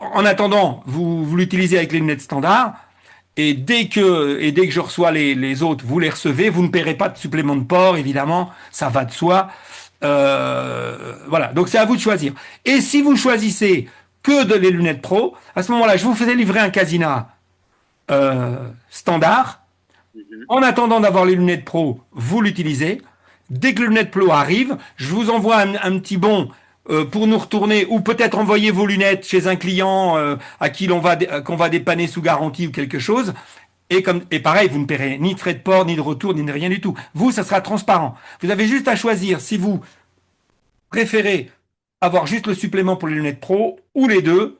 en attendant, vous l'utilisez avec les lunettes standards. Et dès que je reçois les autres, vous les recevez. Vous ne paierez pas de supplément de port, évidemment. Ça va de soi. Voilà. Donc c'est à vous de choisir. Et si vous choisissez que les lunettes pro, à ce moment-là, je vous faisais livrer un Casina standard Mhm. En attendant d'avoir les lunettes pro, vous l'utilisez. Dès que les lunettes pro arrivent, je vous envoie un petit bon pour nous retourner, ou peut-être envoyer vos lunettes chez un client à qui qu'on va dépanner sous garantie ou quelque chose. Et pareil, vous ne paierez ni de frais de port, ni de retour, ni de rien du tout. Vous, ça sera transparent. Vous avez juste à choisir si vous préférez avoir juste le supplément pour les lunettes pro, ou les deux,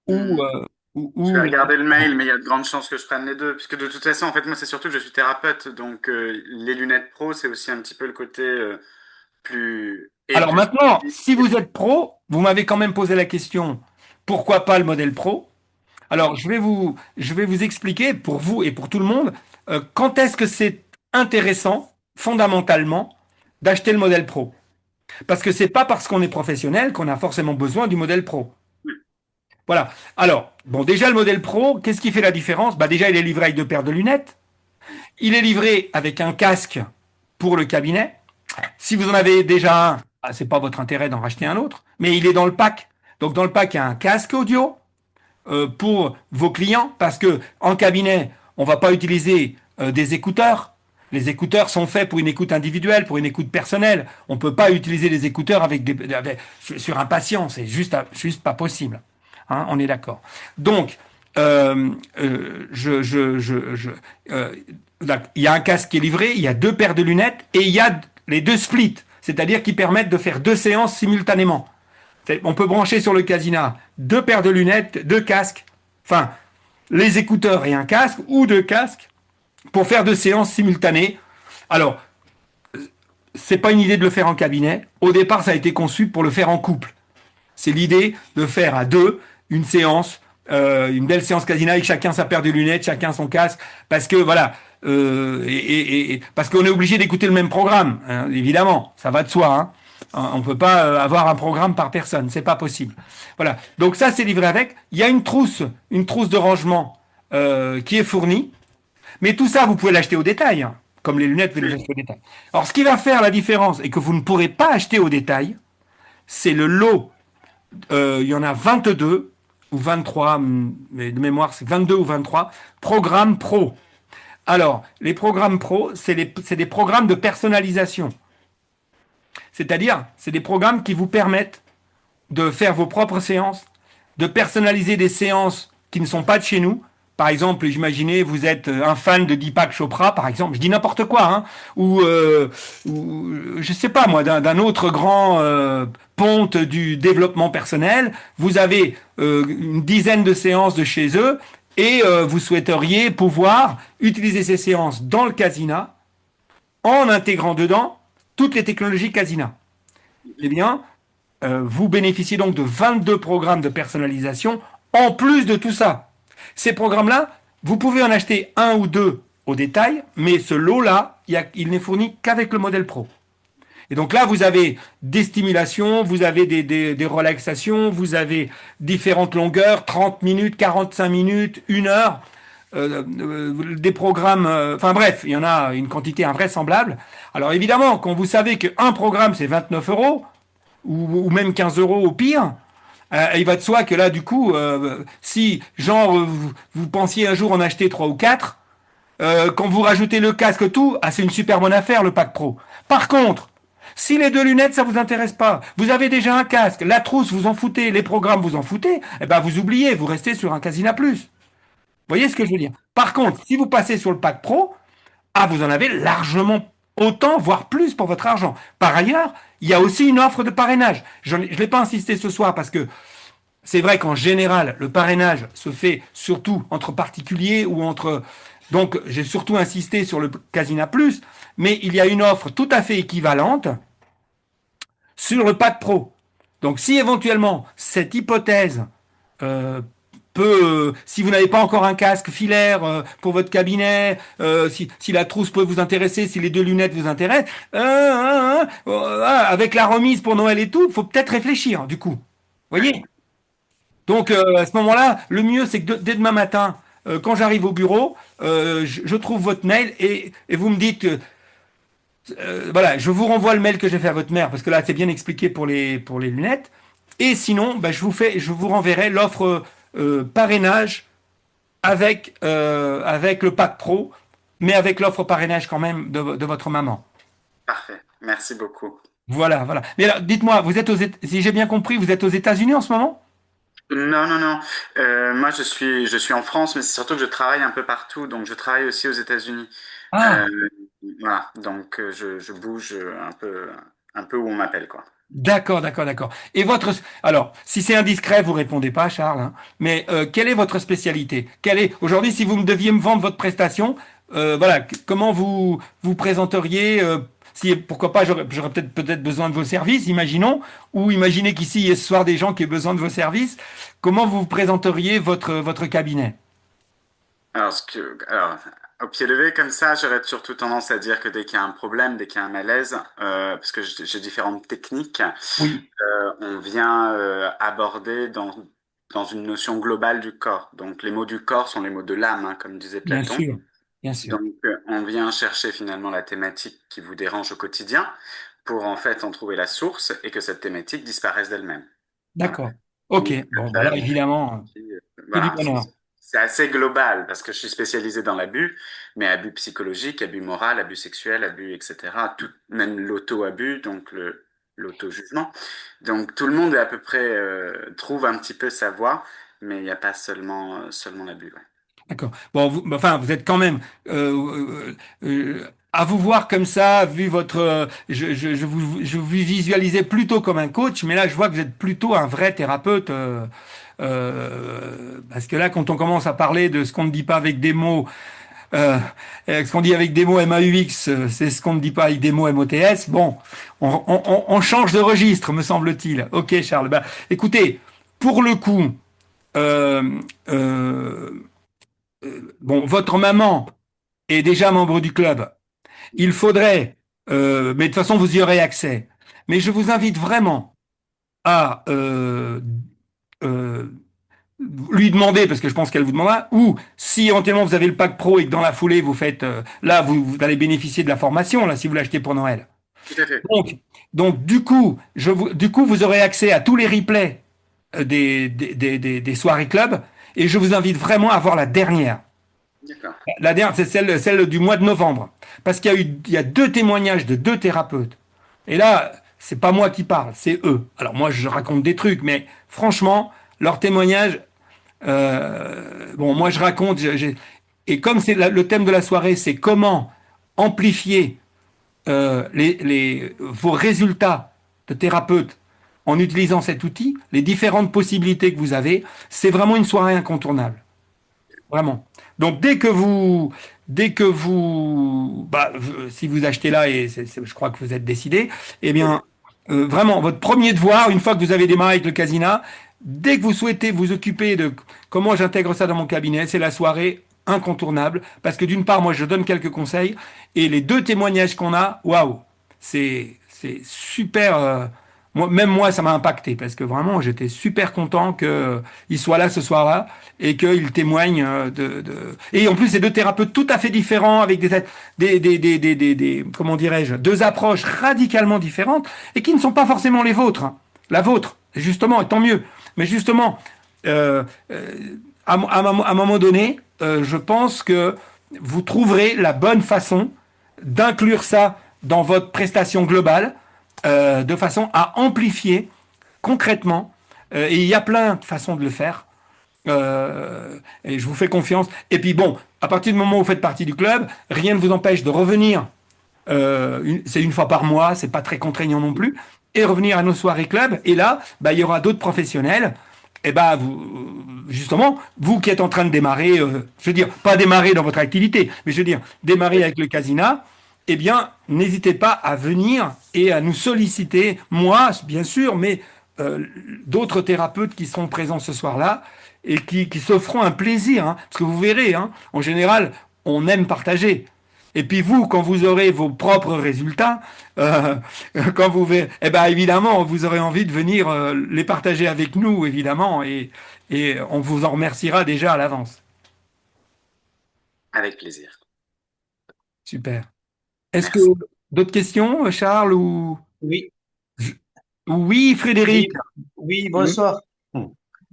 ou, Hmm. euh, Je vais ou regarder le mail, mais il y a de grandes chances que je prenne les deux, puisque de toute façon, en fait, moi, c'est surtout que je suis thérapeute, donc les lunettes pro, c'est aussi un petit peu le côté Alors plus maintenant, spécifique. si vous êtes pro, vous m'avez quand même posé la question, pourquoi pas le modèle pro? Alors je vais vous expliquer pour vous et pour tout le monde quand est-ce que c'est intéressant, fondamentalement, d'acheter le modèle pro. Parce que c'est pas parce qu'on est professionnel qu'on a forcément besoin du modèle pro. Voilà. Alors, bon, déjà le modèle pro, qu'est-ce qui fait la différence? Bah déjà, il est livré avec deux paires de lunettes. Il est livré avec un casque pour le cabinet. Si vous en avez déjà un, ah, c'est pas votre intérêt d'en racheter un autre, mais il est dans le pack. Donc dans le pack, il y a un casque audio pour vos clients, parce que en cabinet, on va pas utiliser des écouteurs. Les écouteurs sont faits pour une écoute individuelle, pour une écoute personnelle. On peut pas utiliser les écouteurs sur un patient, c'est juste pas possible. Hein, on est d'accord. Donc, euh, euh, il y a un casque qui est livré, il y a deux paires de lunettes et il y a les deux splits, c'est-à-dire qui permettent de faire deux séances simultanément. On peut brancher sur le Casina deux paires de lunettes, deux casques, enfin les écouteurs et un casque, ou deux casques, pour faire deux séances simultanées. Alors, c'est pas une idée de le faire en cabinet. Au départ, ça a été conçu pour le faire en couple. C'est l'idée de faire à deux une séance, une belle séance Casina avec chacun sa paire de lunettes, chacun son casque, parce que voilà, parce qu'on est obligé d'écouter le même programme, hein, évidemment, ça va de soi. Hein. On ne peut pas avoir un programme par personne, c'est pas possible. Voilà. Donc ça, c'est livré avec. Il y a une trousse de rangement qui est fournie, mais tout ça, vous pouvez l'acheter au détail, hein, comme les lunettes, vous les achetez au détail. Alors, ce qui va faire la différence et que vous ne pourrez pas acheter au détail, c'est le lot. Il y en a 22 ou 23, mais de mémoire, c'est 22 ou 23 programmes pro. Alors, les programmes pro, c'est des programmes de personnalisation. C'est-à-dire, c'est des programmes qui vous permettent de faire vos propres séances, de personnaliser des séances qui ne sont pas de chez nous. Par exemple, imaginez, vous êtes un fan de Deepak Chopra, par exemple, je dis n'importe quoi, hein, ou je sais pas moi, d'un autre grand ponte du développement personnel. Vous avez une dizaine de séances de chez eux et vous souhaiteriez pouvoir utiliser ces séances dans le Casina en intégrant dedans toutes les technologies Casina. Eh bien, vous bénéficiez donc de 22 programmes de personnalisation en plus de tout ça. Ces programmes-là, vous pouvez en acheter un ou deux au détail, mais ce lot-là, il n'est fourni qu'avec le modèle pro. Et donc là, vous avez des stimulations, vous avez des relaxations, vous avez différentes longueurs, 30 minutes, 45 minutes, 1 heure, des programmes, enfin bref, il y en a une quantité invraisemblable. Alors évidemment, quand vous savez qu'un programme, c'est 29 euros, ou même 15 euros au pire, il va de soi que là, du coup, si, genre, vous pensiez un jour en acheter 3 ou 4, quand vous rajoutez le casque, tout, ah, c'est une super bonne affaire, le pack pro. Par contre, si les deux lunettes, ça vous intéresse pas, vous avez déjà un casque, la trousse, vous en foutez, les programmes, vous en foutez, eh ben, vous oubliez, vous restez sur un Casina Plus. Vous voyez ce que je veux dire? Par contre, si vous passez sur le pack pro, ah, vous en avez largement autant, voire plus pour votre argent. Par ailleurs, il y a aussi une offre de parrainage. Je ne l'ai pas insisté ce soir parce que c'est vrai qu'en général, le parrainage se fait surtout entre particuliers ou entre... Donc, j'ai surtout insisté sur le Casina Plus, mais il y a une offre tout à fait équivalente sur le pack pro. Donc, si éventuellement cette hypothèse euh, si vous n'avez pas encore un casque filaire pour votre cabinet, si la trousse peut vous intéresser, si les deux lunettes vous intéressent, avec la remise pour Noël et tout, il faut peut-être réfléchir, du coup. Vous voyez? Donc, à ce moment-là, le mieux, c'est que dès demain matin, quand j'arrive au bureau, je trouve votre mail et vous me dites, voilà, je vous renvoie le mail que j'ai fait à votre mère, parce que là, c'est bien expliqué pour les lunettes. Et sinon, ben, je vous renverrai l'offre parrainage avec le pack pro mais avec l'offre parrainage quand même de votre maman. Parfait. Merci beaucoup. Voilà, voilà. Mais alors, dites-moi, si j'ai bien compris, vous êtes aux États-Unis en ce moment? Non, non, non. Moi, je suis en France, mais c'est surtout que je travaille un peu partout. Donc, je travaille aussi aux États-Unis. Ah, Euh, voilà. Donc, je bouge un peu où on m'appelle, quoi. d'accord, d'accord, d'accord. Et alors, si c'est indiscret, vous répondez pas, Charles, hein, mais quelle est votre spécialité? Aujourd'hui, si vous me deviez me vendre votre prestation, voilà, comment vous présenteriez, si, pourquoi pas, j'aurais peut-être besoin de vos services, imaginons, ou imaginez qu'ici, il y ait ce soir des gens qui aient besoin de vos services, comment vous présenteriez votre cabinet? Alors, au pied levé, comme ça, j'aurais surtout tendance à dire que dès qu'il y a un problème, dès qu'il y a un malaise, parce que j'ai différentes techniques, Oui, on vient aborder dans une notion globale du corps. Donc, les mots du corps sont les mots de l'âme, hein, comme disait bien Platon. sûr, bien sûr. Donc, on vient chercher finalement la thématique qui vous dérange au quotidien pour en fait en trouver la source et que cette thématique disparaisse d'elle-même. Voilà. D'accord. Ok, Donc, bon, bah là, là, évidemment, que du voilà, bonheur. c'est assez global parce que je suis spécialisé dans l'abus, mais abus psychologique, abus moral, abus sexuel, abus, etc. Tout, même l'auto-abus, donc l'auto-jugement. Donc tout le monde est à peu près trouve un petit peu sa voie, mais il n'y a pas seulement l'abus. Ouais. D'accord. Bon, enfin, vous êtes quand même à vous voir comme ça, vu votre, je vous visualisais plutôt comme un coach, mais là, je vois que vous êtes plutôt un vrai thérapeute. Parce que là, quand on commence à parler de ce qu'on ne dit pas avec des mots, ce qu'on dit avec des mots MAUX, c'est ce qu'on ne dit pas avec des mots MOTS. Bon, on change de registre, me semble-t-il. Ok, Charles. Bah, écoutez, pour le coup. euh, euh, bon, votre maman est déjà membre du club. Il faudrait, mais de toute façon, vous y aurez accès. Mais je vous invite vraiment à euh, lui demander, parce que je pense qu'elle vous demandera, ou si éventuellement vous avez le pack pro et que dans la foulée vous faites, là, vous allez bénéficier de la formation, là, si vous l'achetez pour Noël. Tout à fait. Donc, donc du coup, vous aurez accès à tous les replays des soirées club, et je vous invite vraiment à voir la dernière. D'accord. La dernière, c'est celle du mois de novembre. Parce il y a deux témoignages de deux thérapeutes. Et là, c'est pas moi qui parle, c'est eux. Alors moi, je raconte des trucs, mais franchement, leurs témoignages, bon, moi, je raconte, et comme c'est le thème de la soirée, c'est comment amplifier vos résultats de thérapeute en utilisant cet outil, les différentes possibilités que vous avez, c'est vraiment une soirée incontournable. Vraiment. Donc si vous achetez là et je crois que vous êtes décidé, eh bien, vraiment, votre premier devoir, une fois que vous avez démarré avec le Casina, dès que vous souhaitez vous occuper de comment j'intègre ça dans mon cabinet, c'est la soirée incontournable, parce que d'une part, moi, je donne quelques conseils et les deux témoignages qu'on a, waouh, c'est super. Même moi, ça m'a impacté parce que vraiment, j'étais super content qu'il soit là ce soir-là et qu'il témoigne Et en plus, c'est deux thérapeutes tout à fait différents avec comment dirais-je, deux approches radicalement différentes et qui ne sont pas forcément les vôtres, hein. La vôtre, justement, et tant mieux. Mais justement, euh, euh, à un moment donné, je pense que vous trouverez la bonne façon d'inclure ça dans votre prestation globale, de façon à amplifier concrètement. Et il y a plein de façons de le faire. Et je vous fais confiance. Et puis bon, à partir du moment où vous faites partie du club, rien ne vous empêche de revenir. C'est une fois par mois, c'est pas très contraignant non plus. Et revenir à nos soirées club. Et là, bah, il y aura d'autres professionnels. Et bah, justement, vous qui êtes en train de démarrer, je veux dire, pas démarrer dans votre activité, mais je veux dire, démarrer avec le Casina, eh bien, n'hésitez pas à venir et à nous solliciter, moi, bien sûr, mais euh, d'autres thérapeutes qui seront présents ce soir-là et qui se feront un plaisir, hein, parce que vous verrez, hein, en général, on aime partager. Et puis vous, quand vous aurez vos propres résultats, euh, quand vous verrez, eh ben évidemment, vous aurez envie de venir les partager avec nous, évidemment, et on vous en remerciera déjà à l'avance. Avec plaisir. Super. Est-ce que Merci. d'autres questions, Charles ou Oui, oui, oui, Frédéric? oui, bonsoir.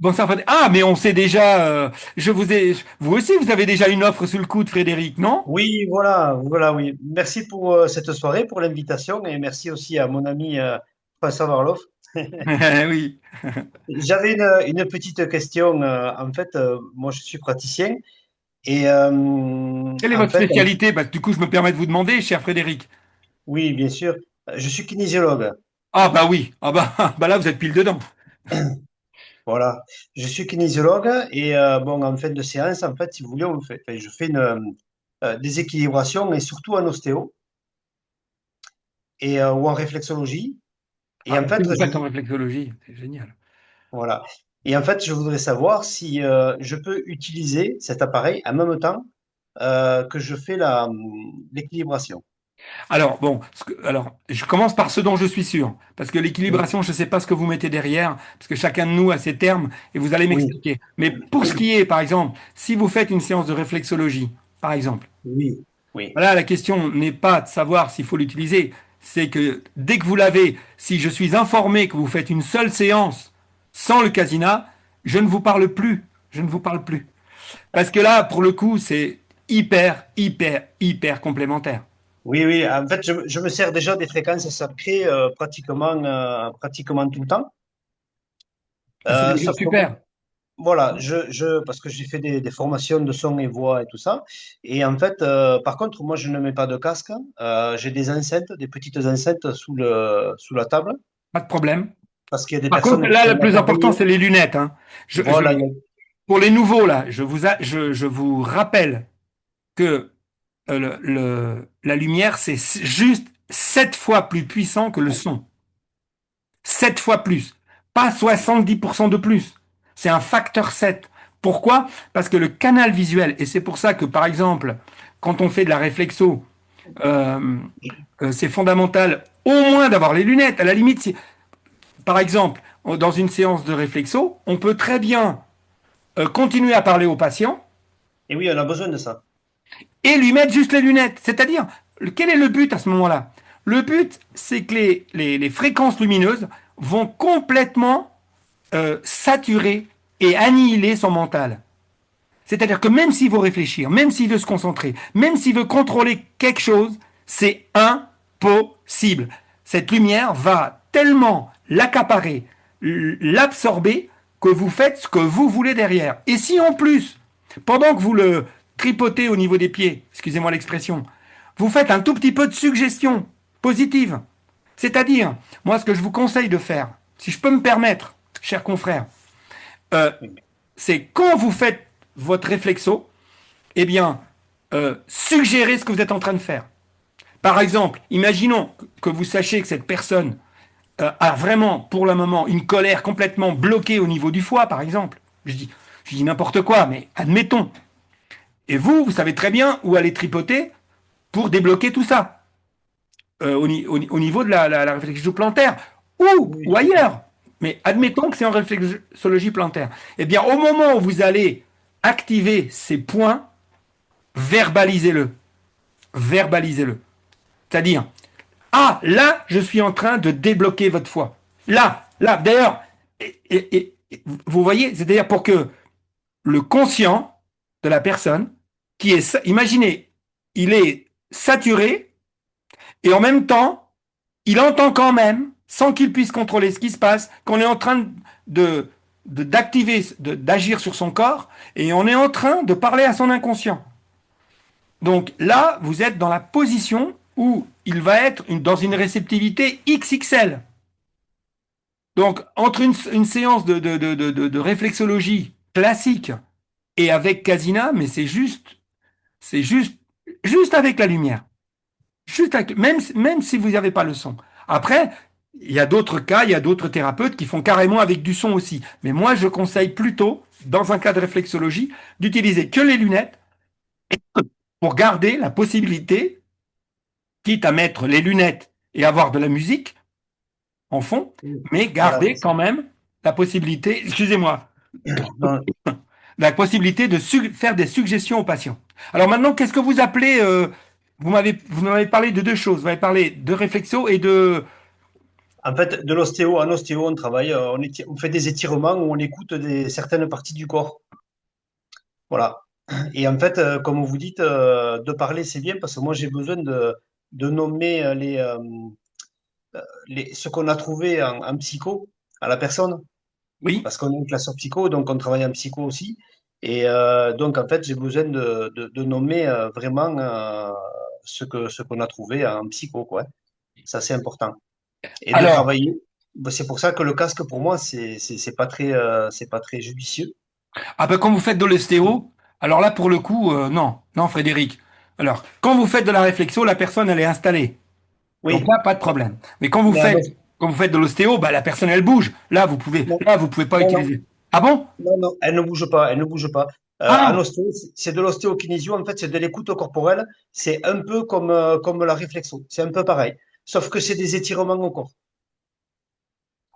Bonsoir, Frédéric. Ah, mais on sait déjà, vous aussi, vous avez déjà une offre sous le coude, Frédéric, non? Oui, oui. Merci pour cette soirée, pour l'invitation et merci aussi à mon ami François Varloff. Oui. J'avais une petite question. En fait, moi, je suis praticien et Quelle est en votre fait, spécialité? Bah, du coup, je me permets de vous demander, cher Frédéric. oui, bien sûr, je suis kinésiologue. Ah, bah oui. Ah, bah, bah là, vous êtes pile dedans. Voilà, je suis kinésiologue et bon, en fin de séance, en fait, si vous voulez, enfin, je fais des équilibrations et surtout en ostéo et ou en réflexologie. Et Ah, en qu'est-ce que fait, vous faites en réflexologie? C'est génial. voilà. Et en fait, je voudrais savoir si je peux utiliser cet appareil en même temps que je fais l'équilibration. Alors, bon, alors, je commence par ce dont je suis sûr, parce que l'équilibration, je ne sais pas ce que vous mettez derrière, parce que chacun de nous a ses termes, et vous allez Oui, m'expliquer. Mais pour ce qui est, par exemple, si vous faites une séance de réflexologie, par exemple, oui, oui, voilà, la question n'est pas de savoir s'il faut l'utiliser, c'est que dès que vous l'avez, si je suis informé que vous faites une seule séance sans le casina, je ne vous parle plus, je ne vous parle plus. Parce que là, pour le coup, c'est hyper complémentaire. oui. En fait, je me sers déjà des fréquences sacrées pratiquement tout le temps. C'est déjà Sauf que super. voilà, parce que j'ai fait des formations de son et voix et tout ça. Et en fait, par contre, moi, je ne mets pas de casque. J'ai des enceintes, des petites enceintes sous la table, Pas de problème. parce qu'il y a des Par contre, personnes qui là, sont le plus important, accompagnées. c'est les lunettes, hein. Voilà, Pour les nouveaux, là, je vous rappelle que la lumière, c'est juste 7 fois plus puissant que le son. 7 fois plus. Pas 70% de plus. C'est un facteur 7. Pourquoi? Parce que le canal visuel, et c'est pour ça que, par exemple, quand on fait de la réflexo, euh, c'est fondamental au moins d'avoir les lunettes. À la limite, par exemple, dans une séance de réflexo, on peut très bien continuer à parler au patient et oui, on a besoin de ça. et lui mettre juste les lunettes. C'est-à-dire, quel est le but à ce moment-là? Le but, c'est que les fréquences lumineuses vont complètement saturer et annihiler son mental. C'est-à-dire que même s'il veut réfléchir, même s'il veut se concentrer, même s'il veut contrôler quelque chose, c'est impossible. Cette lumière va tellement l'accaparer, l'absorber, que vous faites ce que vous voulez derrière. Et si en plus, pendant que vous le tripotez au niveau des pieds, excusez-moi l'expression, vous faites un tout petit peu de suggestion positive, c'est-à-dire, moi ce que je vous conseille de faire, si je peux me permettre, chers confrères, euh, c'est quand vous faites votre réflexo, eh bien, suggérez ce que vous êtes en train de faire. Par exemple, imaginons que vous sachiez que cette personne a vraiment, pour le moment, une colère complètement bloquée au niveau du foie, par exemple. Je dis n'importe quoi, mais admettons. Et vous savez très bien où aller tripoter pour débloquer tout ça, au niveau de la réflexologie plantaire, ou Oui, ailleurs. Mais admettons que c'est en réflexologie plantaire. Eh bien, au moment où vous allez activer ces points, verbalisez-le. Verbalisez-le. C'est-à-dire, ah, là, je suis en train de débloquer votre foi. Là, d'ailleurs, vous voyez, c'est-à-dire pour que le conscient de la personne, imaginez, il est saturé et en même temps, il entend quand même, sans qu'il puisse contrôler ce qui se passe, qu'on est en train d'activer, d'agir sur son corps et on est en train de parler à son inconscient. Donc là, vous êtes dans la position où il va être dans une réceptivité XXL. Donc, entre une séance de réflexologie classique et avec Casina, mais c'est juste avec la lumière. Même si vous n'avez pas le son. Après, il y a d'autres cas, il y a d'autres thérapeutes qui font carrément avec du son aussi. Mais moi, je conseille plutôt, dans un cas de réflexologie, d'utiliser que les lunettes pour garder la possibilité, quitte à mettre les lunettes et avoir de la musique en fond, oui. mais Voilà, c'est garder ça. quand même la possibilité, excusez-moi, Non, la possibilité de faire des suggestions aux patients. Alors maintenant, qu'est-ce que vous appelez, vous m'avez parlé de deux choses. Vous m'avez parlé de réflexo et En fait, de l'ostéo en ostéo, on travaille, on fait des étirements où on écoute certaines parties du corps. Voilà. Et en fait, comme vous dites, de parler, c'est bien parce que moi, j'ai besoin de nommer ce qu'on a trouvé en psycho à la personne. Oui. Parce qu'on est une classeur psycho, donc on travaille en psycho aussi. Et donc, en fait, j'ai besoin de nommer vraiment ce qu'on a trouvé en psycho, quoi. Ça, c'est important. Et de Alors, travailler. Ben, c'est pour ça que le casque, pour moi, c'est pas très judicieux. ah ben, quand vous faites de l'ostéo, alors là, pour le coup, non, non, Frédéric. Alors, quand vous faites de la réflexion, la personne, elle est installée. Donc Oui, là, pas de problème. Mais mais quand vous faites de l'ostéo, bah, la personne, elle bouge. non, Là, vous pouvez pas non, non, utiliser. Ah bon? non, non, elle ne bouge pas, elle ne bouge pas. En Ah, ostéo, c'est de l'ostéokinésio, en fait, c'est de l'écoute corporelle. C'est un peu comme la réflexo. C'est un peu pareil. Sauf que c'est des étirements au corps.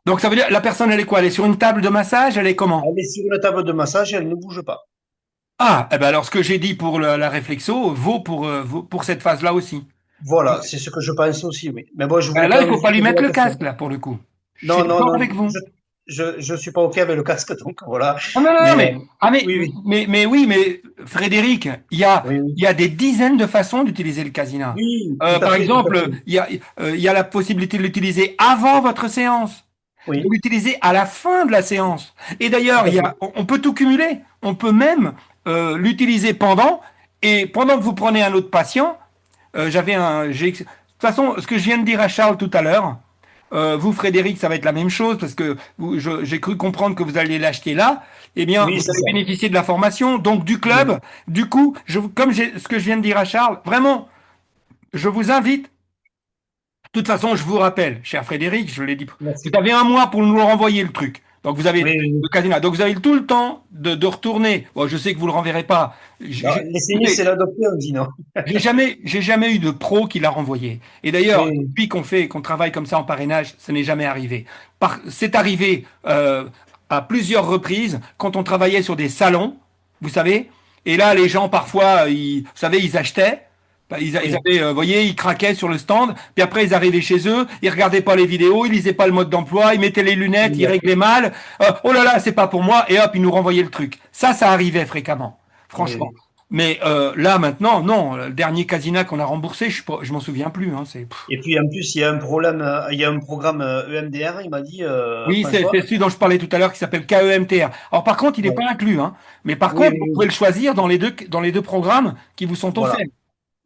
donc ça veut dire, la personne, elle est quoi? Elle est sur une table de massage? Elle est comment? Elle est sur une table de massage et elle ne bouge pas. Ah, eh ben alors ce que j'ai dit pour la réflexo vaut pour cette phase-là aussi. Voilà, c'est ce que je pense aussi, oui. Mais bon, je Ben voulais là, quand il même faut vous pas lui poser mettre la le question. casque, là, pour le coup. Je suis Non, non, d'accord non, avec vous. je suis pas OK avec le casque, donc voilà. Non, non, non, Mais mais, ah, oui, oui, mais oui, mais Frédéric, oui, oui. il y a des dizaines de façons d'utiliser le casina. Oui, tout à Par fait, tout à exemple, fait. il y a la possibilité de l'utiliser avant votre séance, de Oui, l'utiliser à la fin de la séance. Et tout d'ailleurs, à fait. on peut tout cumuler. On peut même l'utiliser pendant, et pendant que vous prenez un autre patient, de toute façon, ce que je viens de dire à Charles tout à l'heure, vous, Frédéric, ça va être la même chose parce que j'ai cru comprendre que vous alliez l'acheter là. Eh bien, Oui, vous c'est allez ça. bénéficier de la formation, donc du Oui, club. Du coup, ce que je viens de dire à Charles, vraiment, je vous invite. De toute façon, je vous rappelle, cher Frédéric, je l'ai dit, vous merci. avez un mois pour nous renvoyer le truc. Donc vous avez Oui, oui, le oui. casino. Donc vous avez tout le temps de retourner. Bon, je sais que vous le renverrez pas. Non, l'essayer, Écoutez, c'est l'adopter, on dit non. j'ai jamais eu de pro qui l'a renvoyé. Et d'ailleurs, Oui, depuis qu'on travaille comme ça en parrainage, ça n'est jamais arrivé. C'est arrivé à plusieurs reprises quand on travaillait sur des salons, vous savez. Et là, les gens parfois, vous savez, ils achetaient. Bah, ils oui, avaient, vous voyez, ils craquaient sur le stand. Puis après, ils arrivaient chez eux, ils regardaient pas les vidéos, ils lisaient pas le mode d'emploi, ils mettaient les lunettes, ils oui, réglaient mal. Oh là là, c'est pas pour moi. Et hop, ils nous renvoyaient le truc. Ça arrivait fréquemment, oui, franchement. oui. Mais là maintenant, non. Le dernier Casina qu'on a remboursé, je m'en souviens plus. Hein, Et puis en plus, il y a un problème, il y a un programme EMDR, il m'a dit Oui, François. c'est celui dont je parlais tout à l'heure qui s'appelle KEMTR. Alors par contre, il n'est Ouais. pas inclus. Hein. Mais par Oui, contre, oui, vous pouvez oui. le choisir dans les deux programmes qui vous sont Voilà. offerts.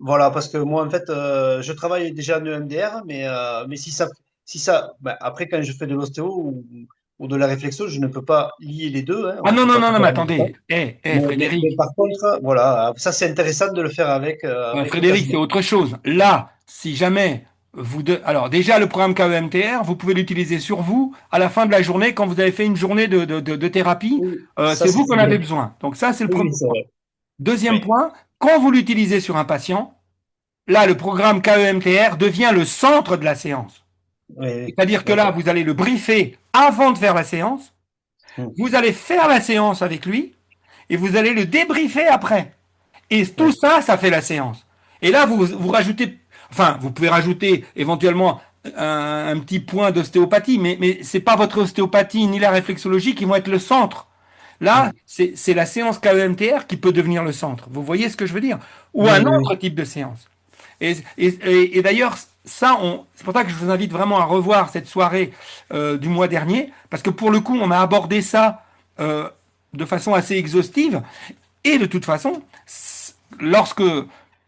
Voilà, parce que moi, en fait, je travaille déjà en EMDR, mais si ça, ben, après, quand je fais de l'ostéo ou de la réflexion, je ne peux pas lier les deux, hein, Ah on non, peut non, pas non, tout non, faire mais en même temps. attendez. Mais Frédéric. par contre, voilà, ça, c'est intéressant de le faire avec le Frédéric, c'est casino. autre chose. Là, si jamais alors déjà, le programme KEMTR, vous pouvez l'utiliser sur vous à la fin de la journée quand vous avez fait une journée de thérapie. Oui, ça, C'est c'est vous qu'on très bien. avez besoin. Donc ça, c'est le Oui, premier oui, c'est point. vrai. Deuxième Oui, point, quand vous l'utilisez sur un patient, là, le programme KEMTR devient le centre de la séance. oui, oui, C'est-à-dire que là, d'accord. vous allez le briefer avant de faire la séance, Hmm. vous allez faire la séance avec lui et vous allez le débriefer après. Et tout Oui, ça, ça fait la séance. Et là, vous rajoutez, enfin, vous pouvez rajouter éventuellement un petit point d'ostéopathie, mais c'est pas votre ostéopathie ni la réflexologie qui vont être le centre. Là, hmm. c'est la séance KEMTR qui peut devenir le centre. Vous voyez ce que je veux dire? Ou Oui, un oui, autre oui. type de séance. Et d'ailleurs, c'est pour ça que je vous invite vraiment à revoir cette soirée du mois dernier, parce que pour le coup, on a abordé ça euh, de façon assez exhaustive. Et de toute façon, lorsque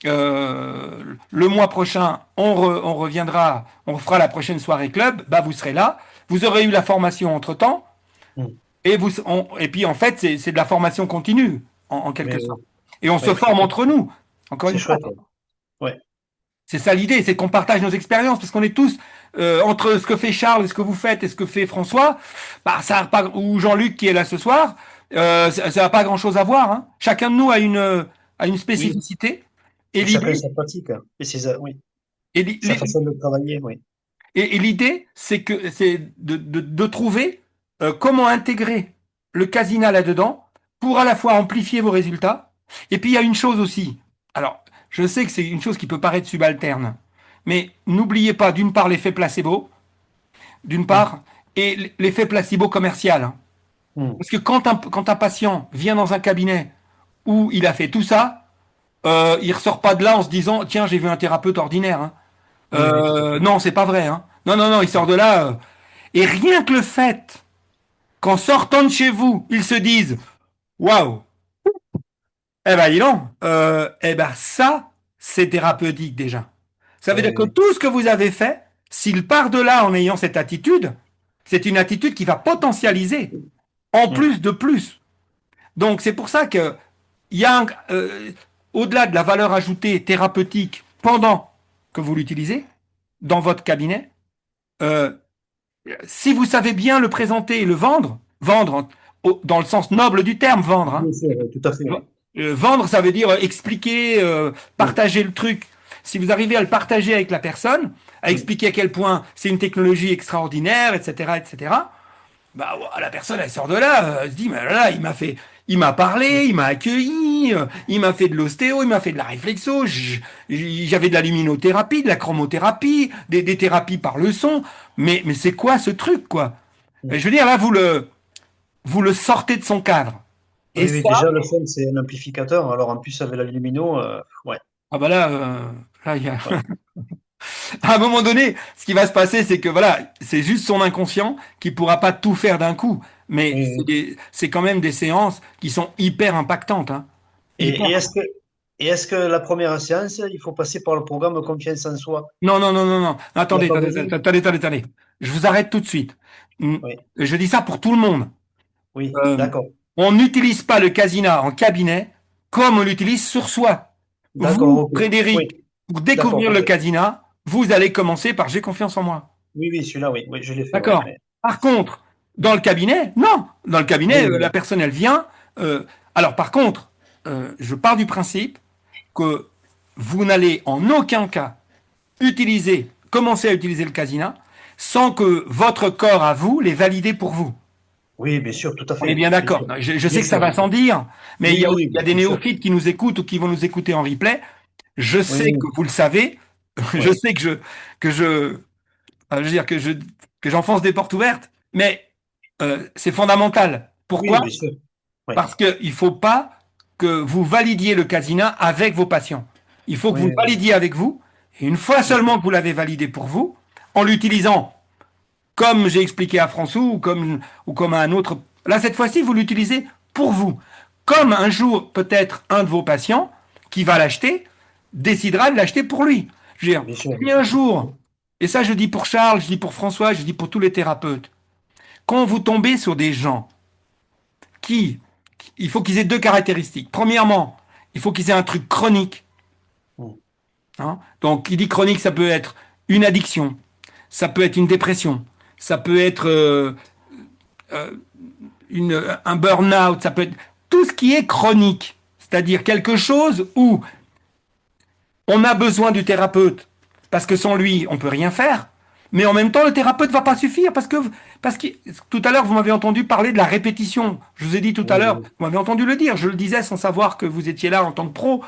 le mois prochain, on reviendra, on fera la prochaine soirée club, bah vous serez là, vous aurez eu la formation entre-temps, Hmm. et puis en fait, c'est de la formation continue, en Oui, quelque sorte. oui. Et on se Oui, forme entre nous, encore c'est une fois. chouette. Ouais. Ouais. C'est ça l'idée, c'est qu'on partage nos expériences, parce qu'on est tous, entre ce que fait Charles et ce que vous faites et ce que fait François, bah, ça a pas, ou Jean-Luc qui est là ce soir, ça n'a pas grand-chose à voir. Hein. Chacun de nous a une Oui, spécificité. Et et chacun l'idée, sa pratique, hein. Et oui, et l'i- sa façon de travailler, oui. et l'idée, c'est de trouver comment intégrer le casina là-dedans pour à la fois amplifier vos résultats. Et puis il y a une chose aussi. Alors, je sais que c'est une chose qui peut paraître subalterne, mais n'oubliez pas d'une part l'effet placebo. d'une Mm. part, et l'effet placebo commercial, hein. Mm. Parce que quand un patient vient dans un cabinet où il a fait tout ça, il ressort pas de là en se disant, tiens, j'ai vu un thérapeute ordinaire, hein. Oui, oui, tout à fait. Non, c'est pas vrai, hein. Non, non, non, il sort de là. Et rien que le fait qu'en sortant de chez vous, ils se disent, waouh, eh ben, dis donc, eh ben, ça, c'est thérapeutique déjà. Ça veut Oui, dire que oui, tout ce que vous avez fait, s'il part de là en ayant cette attitude, c'est une attitude qui va potentialiser en oui. plus de plus. Donc, c'est pour ça que il y a au-delà de la valeur ajoutée thérapeutique pendant que vous l'utilisez dans votre cabinet, euh, si vous savez bien le présenter et le vendre, vendre dans le sens noble du terme, vendre, hein. Bien sûr, oui, tout à fait, oui. Vendre, ça veut dire expliquer, Oui, partager le truc. Si vous arrivez à le partager avec la personne, à oui, expliquer à quel point c'est une technologie extraordinaire, etc., etc., bah, ouais, la personne, elle sort de là, elle se dit, mais là, il m'a parlé, il m'a accueilli, il m'a fait de l'ostéo, il m'a fait de la réflexo, j'avais de la luminothérapie, de la chromothérapie, des thérapies par le son, mais c'est quoi ce truc, quoi? oui. Et je veux dire, là, vous le sortez de son cadre. Et Oui, oui, ça, déjà, le son, c'est un amplificateur. Alors, en plus, avec la lumino, ouais, ah bah là, là, ouais. à un moment donné, ce qui va se passer, c'est que voilà, c'est juste son inconscient qui pourra pas tout faire d'un coup. Mais Oui, oui. c'est quand même des séances qui sont hyper impactantes, hein. Et, Hyper. et est-ce que la première séance, il faut passer par le programme Confiance en soi? Non, non, non, non, non. Il n'y a Attendez, pas attendez, besoin? attendez, attendez, attendez. Je vous arrête tout de suite. Oui, Je dis ça pour tout le monde. oui, Euh, d'accord. on n'utilise pas le casina en cabinet comme on l'utilise sur soi. D'accord, Vous, ok. Oui, Frédéric, pour d'accord, découvrir le ok. casina, vous allez commencer par j'ai confiance en moi. Oui, oui, celui-là, oui, oui, je l'ai fait, ouais. D'accord. Par contre, dans le cabinet, non. Dans le cabinet, Oui, voilà. la personne, elle vient. euh, alors, par contre, je pars du principe que vous n'allez en aucun cas commencer à utiliser le casina sans que votre corps à vous les valide pour vous. Oui, bien sûr, tout à On est fait. bien Bien d'accord. sûr. Je sais Bien que ça sûr, va bien sûr. sans dire, mais Oui, oui, il y a oui, des bien sûr. néophytes qui nous écoutent ou qui vont nous écouter en replay. Je Oui, sais que oui, vous le savez. Je oui. sais je veux dire que j'enfonce des portes ouvertes, mais c'est fondamental. Oui, Pourquoi? bien sûr. Oui, Parce qu'il ne faut pas que vous validiez le casina avec vos patients. Il faut que vous oui, le oui, validiez avec vous, et une fois bien sûr. seulement que vous l'avez validé pour vous, en l'utilisant comme j'ai expliqué à François ou comme à un autre. Là, cette fois-ci, vous l'utilisez pour vous. Comme un jour, peut-être un de vos patients qui va l'acheter décidera de l'acheter pour lui. Je veux dire, Bien sûr, bien si un sûr. jour, et ça je dis pour Charles, je dis pour François, je dis pour tous les thérapeutes, quand vous tombez sur des gens qui, il faut qu'ils aient deux caractéristiques. Premièrement, il faut qu'ils aient un truc chronique, Mm. hein. Donc, qui dit chronique, ça peut être une addiction, ça peut être une dépression, ça peut être euh, un burn-out, ça peut être tout ce qui est chronique, c'est-à-dire quelque chose où on a besoin du thérapeute parce que sans lui, on peut rien faire. Mais en même temps, le thérapeute va pas suffire parce que tout à l'heure, vous m'avez entendu parler de la répétition. Je vous ai dit tout à Oui, l'heure, oui, vous m'avez entendu le dire, je le disais sans savoir que vous étiez là en tant que pro,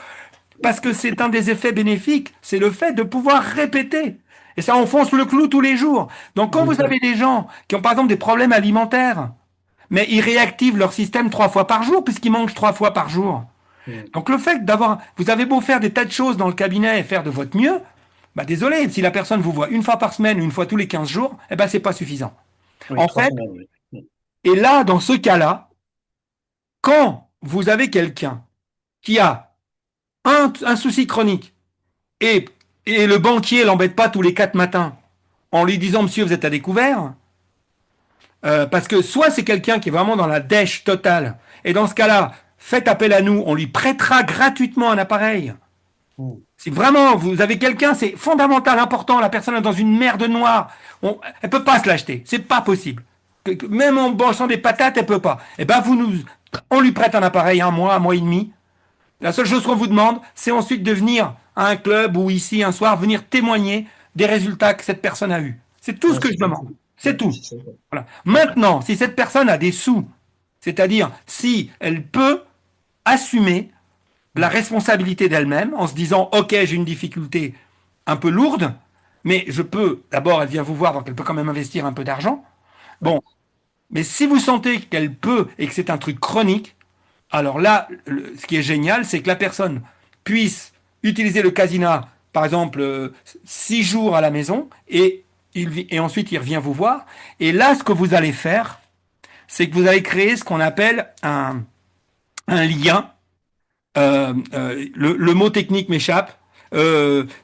parce que c'est un des effets bénéfiques, c'est le fait de pouvoir répéter. Et ça enfonce le clou tous les jours. Donc quand bien vous sûr. avez des gens qui ont par exemple des problèmes alimentaires, mais ils réactivent leur système 3 fois par jour puisqu'ils mangent 3 fois par jour. Mm. Donc le fait d'avoir, vous avez beau faire des tas de choses dans le cabinet et faire de votre mieux, bah désolé, si la personne vous voit une fois par semaine ou une fois tous les 15 jours, eh ben c'est pas suffisant. Oui, En trois fait, semaines, oui. Mm. et là, dans ce cas-là, quand vous avez quelqu'un qui a un souci chronique et, et le banquier l'embête pas tous les 4 matins en lui disant monsieur vous êtes à découvert, parce que soit c'est quelqu'un qui est vraiment dans la dèche totale, et dans ce cas-là, faites appel à nous, on lui prêtera gratuitement un appareil. Mm. Si vraiment vous avez quelqu'un, c'est fondamental, important, la personne est dans une merde noire, elle peut pas se l'acheter, c'est pas possible. Même en branchant des patates, elle peut pas. Eh ben on lui prête un appareil un mois et demi. La seule chose qu'on vous demande, c'est ensuite de venir à un club ou ici un soir, venir témoigner des résultats que cette personne a eus. C'est tout ce Ouais, que c'est je sympa. demande. C'est Ouais, tout. c'est sympa. Voilà. Ouais. Maintenant, si cette personne a des sous, c'est-à-dire si elle peut assumer la Mm. responsabilité d'elle-même en se disant, OK, j'ai une difficulté un peu lourde, mais d'abord, elle vient vous voir, donc elle peut quand même investir un peu d'argent. Bon, mais si vous sentez qu'elle peut et que c'est un truc chronique, alors là, ce qui est génial, c'est que la personne puisse utiliser le casina, par exemple, 6 jours à la maison, et ensuite il revient vous voir. Et là, ce que vous allez faire, c'est que vous allez créer ce qu'on appelle un lien. Le mot technique m'échappe.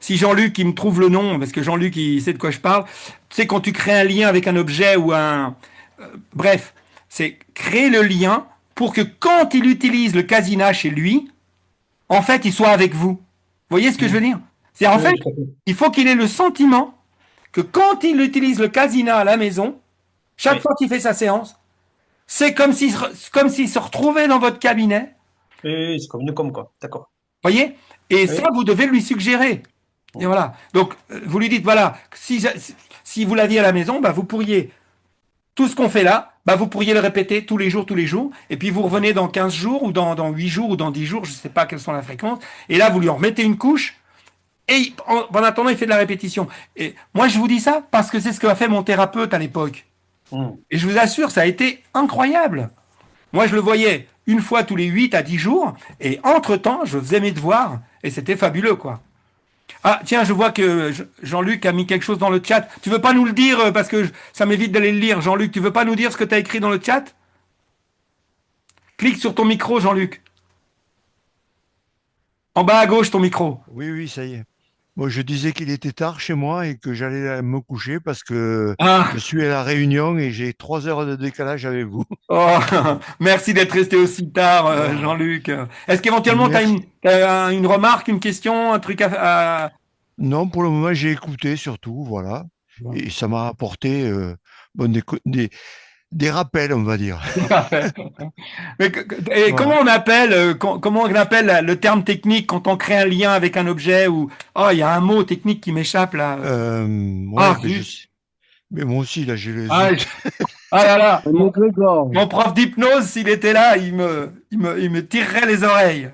Si Jean-Luc il me trouve le nom, parce que Jean-Luc il sait de quoi je parle, c'est quand tu crées un lien avec un objet ou bref, c'est créer le lien pour que quand il utilise le casina chez lui, en fait, il soit avec vous. Vous voyez ce que je veux dire? C'est en fait, il faut qu'il ait le sentiment que quand il utilise le casina à la maison, chaque fois qu'il fait sa séance, c'est comme s'il se retrouvait dans votre cabinet. Oui, c'est comme nous, comme quoi. D'accord. Voyez? Et Oui. ça, vous devez lui suggérer. Et voilà. Donc, vous lui dites, voilà, si vous l'aviez à la maison, bah, vous pourriez, tout ce qu'on fait là, bah, vous pourriez le répéter tous les jours, et puis vous revenez dans 15 jours, ou dans 8 jours, ou dans 10 jours, je ne sais pas quelles sont la fréquence, et là, vous lui en remettez une couche, et en attendant, il fait de la répétition. Et moi, je vous dis ça parce que c'est ce qu'a fait mon thérapeute à l'époque. Et je vous assure, ça a été incroyable. Moi, je le voyais une fois tous les 8 à 10 jours, et entre-temps, je faisais mes devoirs, et c'était fabuleux, quoi. Ah, tiens, je vois que Jean-Luc a mis quelque chose dans le chat. Tu veux pas nous le dire, parce que ça m'évite d'aller le lire. Jean-Luc, tu veux pas nous dire ce que tu as écrit dans le chat? Clique sur ton micro, Jean-Luc. En bas à gauche, ton micro. Oui, oui, ça y est. Moi, je disais qu'il était tard chez moi et que j'allais me coucher parce que Ah, je suis à la Réunion et j'ai 3 heures de décalage avec vous. oh, merci d'être resté aussi tard, Ah, Jean-Luc. Est-ce qu'éventuellement tu merci. as une remarque, une question, un truc Non, pour le moment, j'ai écouté surtout, voilà. Et ça m'a apporté bon, des rappels, on va dire. Mais et comment Voilà. on appelle, comment on appelle le terme technique quand on crée un lien avec un objet ou oh il y a un mot technique qui m'échappe là. Ouais, Ah, ben, zut. mais moi aussi, là, j'ai le Ah, zut. ah là là. McGregor. Mon prof d'hypnose, s'il était là, il me tirerait les oreilles.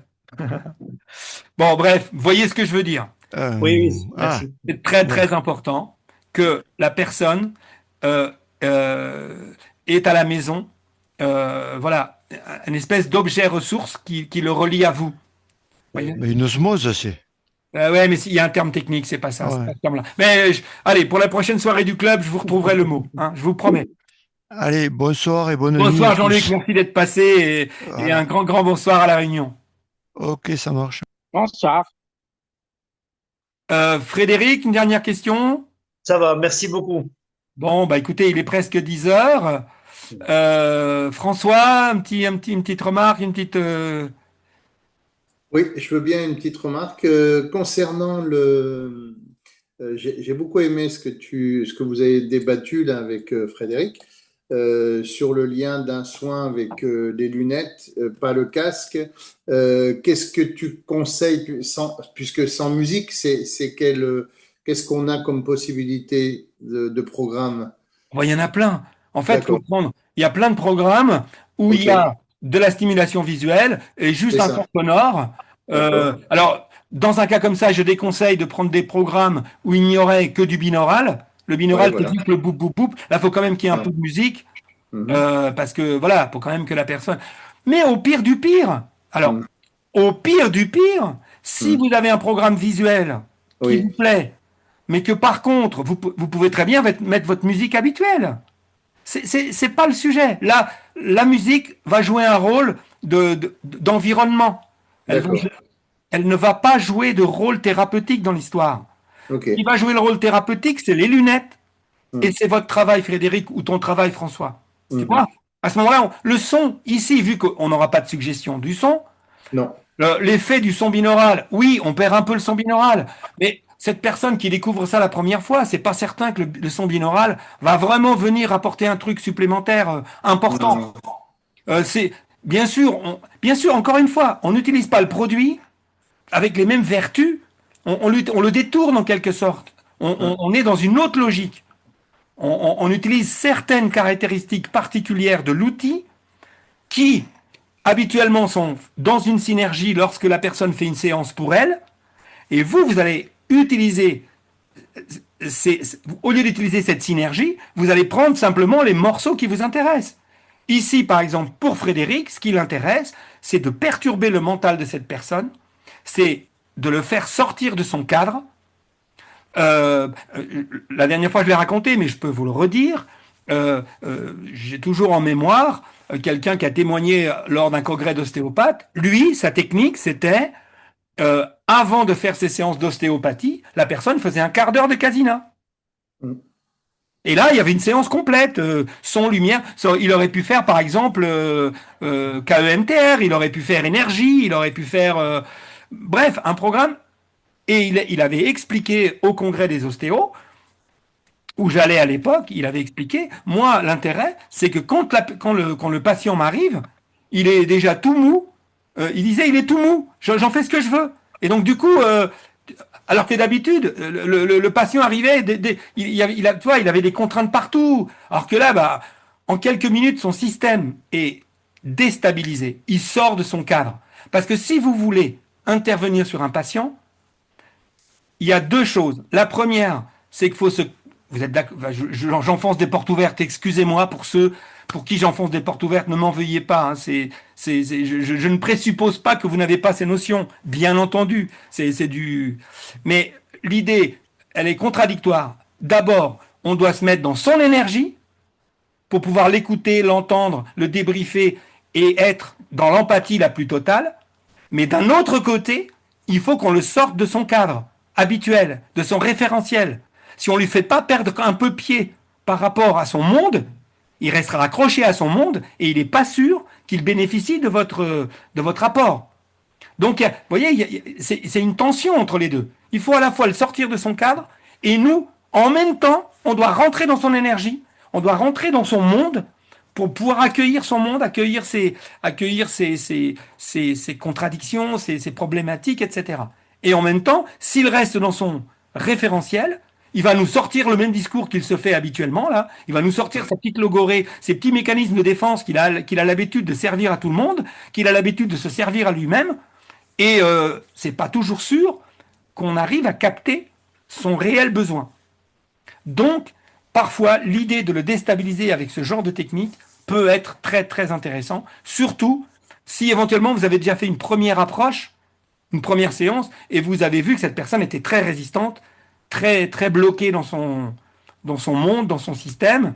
Bon, bref, vous voyez ce que je veux dire. Oui, oui, Ah, merci. C'est très bon. très important que la personne euh, euh, est à la maison, voilà, une espèce d'objet ressource qui le relie à vous. Voyez. Mais une osmose, c'est. Ouais, mais il y a un terme technique, c'est pas ça, c'est pas Ouais. ce terme-là. Mais allez, pour la prochaine soirée du club, je vous retrouverai le mot, hein, je vous promets. Allez, bonsoir et bonne nuit à Bonsoir Jean-Luc, tous. merci d'être passé et un Voilà. grand grand bonsoir à la Réunion. Ok, ça marche. Bonsoir. Frédéric, une dernière question? Ça va, merci beaucoup. Bon, bah écoutez, il est presque 10 heures. François, une petite remarque, une petite. Oui, je veux bien une petite remarque concernant j'ai beaucoup aimé ce que vous avez débattu là avec Frédéric sur le lien d'un soin avec des lunettes, pas le casque. Qu'est-ce que tu conseilles puisque sans musique, qu'est-ce qu'on a comme possibilité de programme? Bon, il y en a plein. En fait, D'accord, il y a plein de programmes où il ok, y a de la stimulation visuelle et juste c'est un fond ça. sonore. D'accord. Alors, dans un cas comme ça, je déconseille de prendre des programmes où il n'y aurait que du binaural. Le Ouais, binaural, c'est voilà. juste le boum boum boum. Là, il faut quand même qu'il y ait un Ah, peu de musique. mhm, Parce que voilà, faut quand même que la personne. Mais au pire du pire, alors, mhm, au pire du pire, si mhm. vous avez un programme visuel qui vous Oui, plaît, mais que par contre, vous pouvez très bien mettre votre musique habituelle. C'est pas le sujet. Là, la musique va jouer un rôle d'environnement. Elle va d'accord. elle ne va pas jouer de rôle thérapeutique dans l'histoire. Ok. Ce qui va jouer le rôle thérapeutique, c'est les lunettes. Et Mhm, c'est votre travail, Frédéric, ou ton travail, François. Tu mhm. vois? À ce moment-là, le son, ici, vu qu'on n'aura pas de suggestion du son, Non, l'effet du son binaural, oui, on perd un peu le son binaural, mais cette personne qui découvre ça la première fois, c'est pas certain que le son binaural va vraiment venir apporter un truc supplémentaire non, important. non. C'est bien sûr, encore une fois, on n'utilise pas le produit avec les mêmes vertus, on le détourne en quelque sorte. Mhm, On est dans une autre logique. On utilise certaines caractéristiques particulières de l'outil qui, habituellement, sont dans une synergie lorsque la personne fait une séance pour elle, et vous allez utiliser au lieu d'utiliser cette synergie, vous allez prendre simplement les morceaux qui vous intéressent. Ici, par exemple, pour Frédéric, ce qui l'intéresse, c'est de perturber le mental de cette personne, c'est de le faire sortir de son cadre. La dernière fois, je l'ai raconté, mais je peux vous le redire. J'ai toujours en mémoire quelqu'un qui a témoigné lors d'un congrès d'ostéopathes. Lui, sa technique, c'était avant de faire ses séances d'ostéopathie, la personne faisait un quart d'heure de casina. Mm. Et là, il y avait une séance complète, son, lumière. Il aurait pu faire, par exemple, KEMTR, il aurait pu faire énergie, il aurait pu faire, bref, un programme. Et il avait expliqué au congrès des ostéos, où j'allais à l'époque, il avait expliqué, moi, l'intérêt, c'est que quand le patient m'arrive, il est déjà tout mou. Il disait, il est tout mou, j'en fais ce que je veux. Et donc, du coup, alors que d'habitude, le patient arrivait, tu vois, il avait des contraintes partout. Alors que là, bah, en quelques minutes, son système est déstabilisé. Il sort de son cadre. Parce que si vous voulez intervenir sur un patient, il y a deux choses. La première, c'est qu'il faut se... Vous êtes d'accord? J'enfonce des portes ouvertes. Excusez-moi pour ceux pour qui j'enfonce des portes ouvertes. Ne m'en veuillez pas. Hein. Je ne présuppose pas que vous n'avez pas ces notions. Bien entendu. C'est du... Mais l'idée, elle est contradictoire. D'abord, on doit se mettre dans son énergie pour pouvoir l'écouter, l'entendre, le débriefer et être dans l'empathie la plus totale. Mais d'un autre côté, il faut qu'on le sorte de son cadre habituel, de son référentiel. Si on ne lui fait pas perdre un peu pied par rapport à son monde, il restera accroché à son monde et il n'est pas sûr qu'il bénéficie de votre apport. Donc, vous voyez, c'est une tension entre les deux. Il faut à la fois le sortir de son cadre et nous, en même temps, on doit rentrer dans son énergie, on doit rentrer dans son monde pour pouvoir accueillir son monde, accueillir ses contradictions, ses problématiques, etc. Et en même temps, s'il reste dans son référentiel, il va nous sortir le même discours qu'il se fait habituellement, là. Il va nous sortir sa petite logorée, ses petits mécanismes de défense qu'il a l'habitude de servir à tout le monde, qu'il a l'habitude de se servir à lui-même. Et c'est pas toujours sûr qu'on arrive à capter son réel besoin. Donc, parfois, l'idée de le déstabiliser avec ce genre de technique peut être très très intéressant, surtout si éventuellement vous avez déjà fait une première approche, une première séance, et vous avez vu que cette personne était très résistante, très très bloquée dans son monde, dans son système,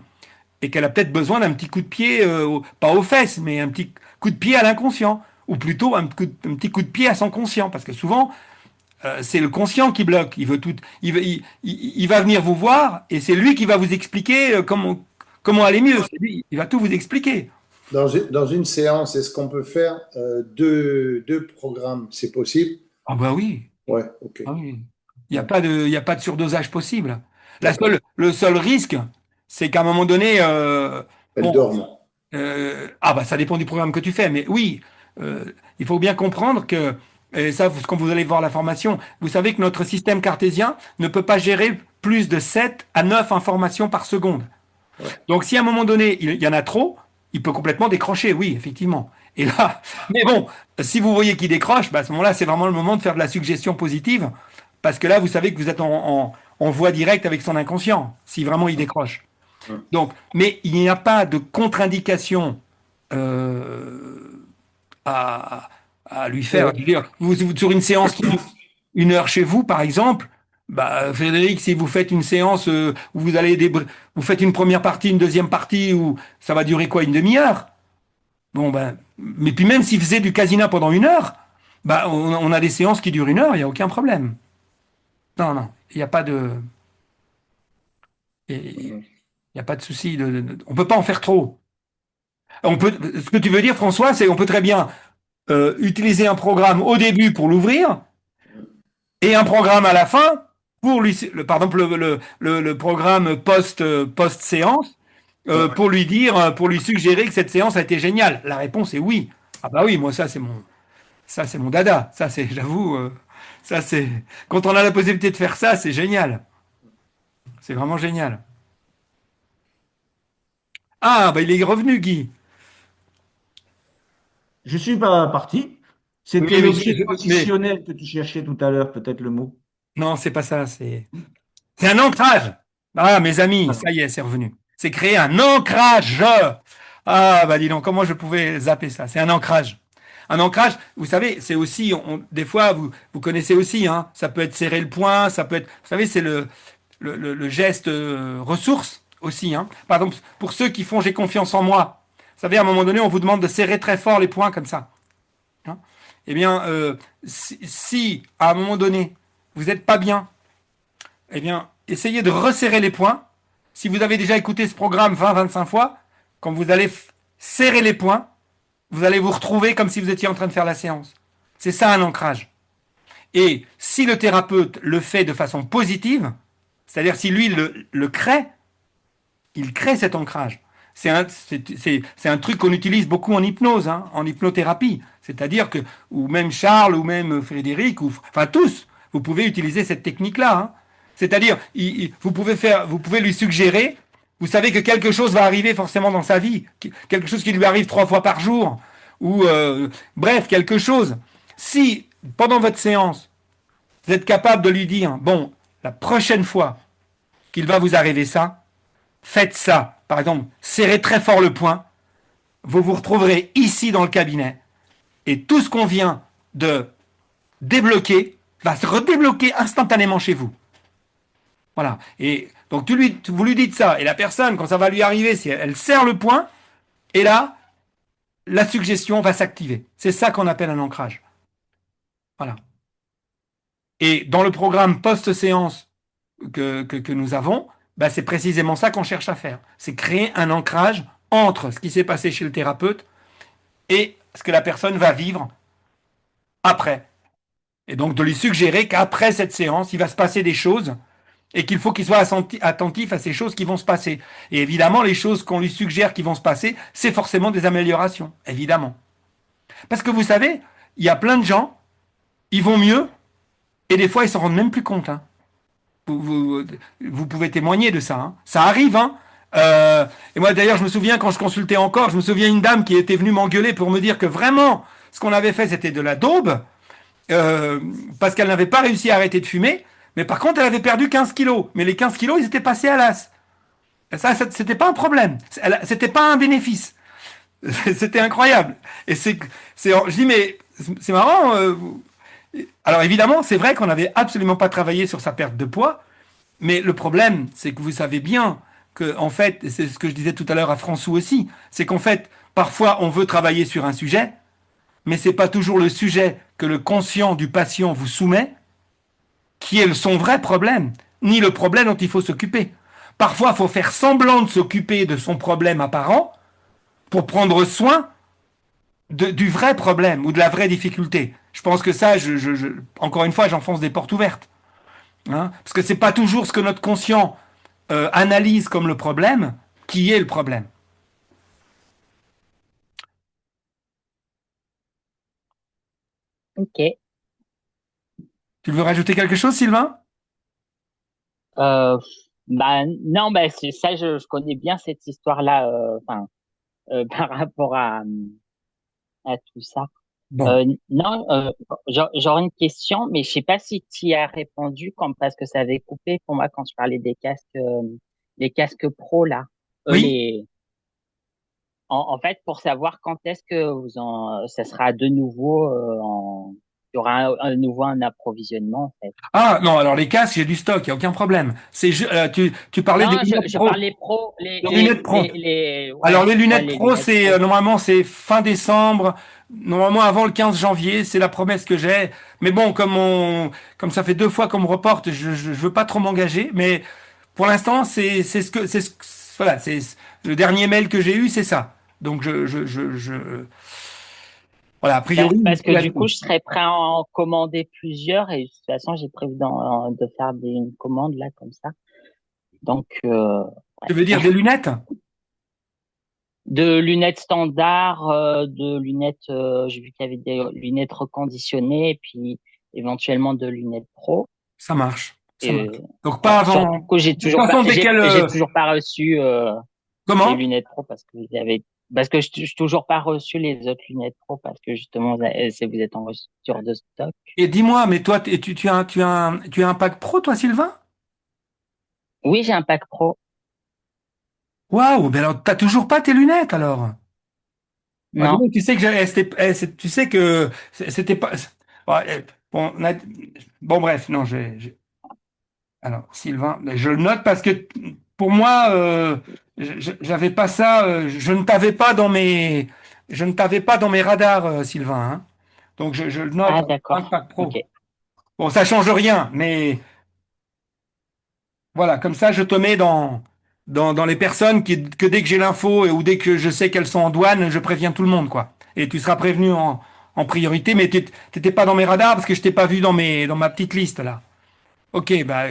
et qu'elle a peut-être besoin d'un petit coup de pied, pas aux fesses, mais un petit coup de pied à l'inconscient, ou plutôt petit coup de pied à son conscient, parce que souvent, c'est le conscient qui bloque. Il veut tout, il va venir vous voir, et c'est lui qui va vous expliquer comment aller mieux. C'est lui, il va tout vous expliquer. Dans une séance, est-ce qu'on peut faire deux programmes? C'est possible? Ah bah oui. Ouais, ok. Ah oui. Il y a pas de surdosage possible. D'accord. Le seul risque, c'est qu'à un moment donné, Elles bon, dorment. ah bah ça dépend du programme que tu fais, mais oui, euh, il faut bien comprendre que, et ça, quand vous allez voir la formation, vous savez que notre système cartésien ne peut pas gérer plus de 7 à 9 informations par seconde. Ouais. Donc si à un moment donné, il y en a trop, il peut complètement décrocher, oui, effectivement. Et là, mais bon, si vous voyez qu'il décroche, bah, à ce moment-là, c'est vraiment le moment de faire de la suggestion positive, parce que là, vous savez que vous êtes en voie directe avec son inconscient, si vraiment il décroche. Hum. Donc, mais il n'y a pas de contre-indication euh, à, à lui faire. Ouais. Je veux dire, sur une séance qui dure 1 heure chez vous, par exemple, bah, Frédéric, si vous faites une séance où vous faites une première partie, une deuxième partie, où ça va durer quoi, une demi-heure? Bon, ben, mais puis même s'il faisait du casina pendant 1 heure, bah, on a des séances qui durent 1 heure, il n'y a aucun problème. Non, non, il n'y a pas de, il Mhm. y a pas de souci. On peut pas en faire trop. Ce que tu veux dire, François, c'est on peut très bien utiliser un programme au début pour l'ouvrir et un programme à la fin pour lui, par exemple le programme post-séance Ouais. pour lui dire, pour lui suggérer que cette séance a été géniale. La réponse est oui. Ah bah oui, moi ça c'est mon dada. Ça c'est, j'avoue, ça c'est quand on a la possibilité de faire ça, c'est génial. C'est vraiment génial. Ah bah il est revenu, Guy. Je suis pas parti. Oui, C'était mais, l'objet positionnel que tu cherchais tout à l'heure, peut-être le mot. non, c'est pas ça. C'est un ancrage. Ah, mes amis, ça y est, c'est revenu. C'est créer un ancrage. Ah, bah dis donc, comment je pouvais zapper ça? C'est un ancrage. Un ancrage, vous savez, c'est aussi, des fois, vous connaissez aussi, hein, ça peut être serrer le poing, ça peut être, vous savez, c'est le geste ressource aussi. Hein. Par exemple, pour ceux qui font j'ai confiance en moi, vous savez, à un moment donné, on vous demande de serrer très fort les poings comme ça. Hein. Eh bien, si à un moment donné, vous n'êtes pas bien, eh bien, essayez de resserrer les poings. Si vous avez déjà écouté ce programme 20-25 fois, quand vous allez serrer les poings, vous allez vous retrouver comme si vous étiez en train de faire la séance. C'est ça un ancrage. Et si le thérapeute le fait de façon positive, c'est-à-dire si lui le crée, il crée cet ancrage. C'est un truc qu'on utilise beaucoup en hypnose, hein, en hypnothérapie. C'est-à-dire que, ou même Charles, ou même Frédéric, enfin tous, vous pouvez utiliser cette technique-là. Hein. C'est-à-dire, vous pouvez lui suggérer, vous savez que quelque chose va arriver forcément dans sa vie, quelque chose qui lui arrive 3 fois par jour, ou bref, quelque chose. Si, pendant votre séance, vous êtes capable de lui dire, bon, la prochaine fois qu'il va vous arriver ça, faites ça. Par exemple, serrez très fort le poing, vous vous retrouverez ici dans le cabinet, et tout ce qu'on vient de débloquer va se redébloquer instantanément chez vous. Voilà. Et donc vous lui dites ça, et la personne, quand ça va lui arriver, si elle serre le poing, et là, la suggestion va s'activer. C'est ça qu'on appelle un ancrage. Voilà. Et dans le programme post-séance que nous avons, bah, c'est précisément ça qu'on cherche à faire. C'est créer un ancrage entre ce qui s'est passé chez le thérapeute et ce que la personne va vivre après. Et donc de lui suggérer qu'après cette séance, il va se passer des choses et qu'il faut qu'il soit attentif à ces choses qui vont se passer. Et évidemment, les choses qu'on lui suggère qui vont se passer, c'est forcément des améliorations, évidemment. Parce que vous savez, il y a plein de gens, ils vont mieux, et des fois, ils s'en rendent même plus compte. Hein. Vous pouvez témoigner de ça. Hein. Ça arrive. Hein. Et moi, d'ailleurs, je me souviens, quand je consultais encore, je me souviens une dame qui était venue m'engueuler pour me dire que vraiment, ce qu'on avait fait, c'était de la daube, parce qu'elle n'avait pas réussi à arrêter de fumer. Mais par contre, elle avait perdu 15 kilos. Mais les 15 kilos, ils étaient passés à l'as. Ça, c'était pas un problème. C'était pas un bénéfice. C'était incroyable. Et je dis, mais c'est marrant. Alors évidemment, c'est vrai qu'on n'avait absolument pas travaillé sur sa perte de poids. Mais le problème, c'est que vous savez bien que, en fait, c'est ce que je disais tout à l'heure à François aussi, c'est qu'en fait, parfois, on veut travailler sur un sujet, mais c'est pas toujours le sujet que le conscient du patient vous soumet qui est son vrai problème, ni le problème dont il faut s'occuper. Parfois, il faut faire semblant de s'occuper de son problème apparent pour prendre soin du vrai problème ou de la vraie difficulté. Je pense que ça, encore une fois, j'enfonce des portes ouvertes. Hein, parce que c'est pas toujours ce que notre conscient analyse comme le problème qui est le problème. Ok. Tu veux rajouter quelque chose, Sylvain? Euh, bah, non, bah, c'est ça, je connais bien cette histoire-là, enfin, par rapport à tout ça. Bon. Non, j'aurais une question, mais je sais pas si tu y as répondu parce que ça avait coupé pour moi quand je parlais des casques, les casques pro là. Oui. En fait, pour savoir quand est-ce que ça sera de nouveau il y aura un nouveau un approvisionnement en fait. Ah non, alors les casques, j'ai du stock, il n'y a aucun problème. Tu parlais des Non, lunettes je pro. parlais pro, Les lunettes pro. ouais, Alors les lunettes les pro, lunettes c'est pro. normalement c'est fin décembre, normalement avant le 15 janvier, c'est la promesse que j'ai. Mais bon, comme ça fait 2 fois qu'on me reporte, je veux pas trop m'engager. Mais pour l'instant, voilà, c'est le dernier mail que j'ai eu, c'est ça. Donc voilà, a priori. Parce que du coup, je serais prêt à en commander plusieurs et de toute façon, j'ai prévu de faire une commande là comme ça. Donc, Tu veux dire des lunettes? De lunettes standards, de lunettes, j'ai vu qu'il y avait des lunettes reconditionnées et puis éventuellement de lunettes pro. Ça marche. Ça marche. Donc pas avant. J'ai toujours pas reçu Comment? les lunettes pro parce que je toujours pas reçu les autres lunettes pro parce que justement vous êtes en rupture de stock. Et dis-moi, mais toi, tu as un pack pro, toi, Sylvain? Oui, j'ai un pack pro. Waouh, mais alors t'as toujours pas tes lunettes alors? Ah, dis Non. donc, tu sais que tu sais que c'était pas. Ouais, bon, bon, bref, non, alors Sylvain, je le note parce que pour moi, j'avais pas ça, je ne t'avais pas dans mes radars, Sylvain, hein. Donc je le note, Ah, un d'accord. pack Ok. pro. Bon, ça change rien, mais voilà, comme ça, je te mets dans les personnes que dès que j'ai l'info ou dès que je sais qu'elles sont en douane, je préviens tout le monde, quoi. Et tu seras prévenu en priorité, mais t'étais pas dans mes radars parce que je t'ai pas vu dans ma petite liste, là. Ok, bah,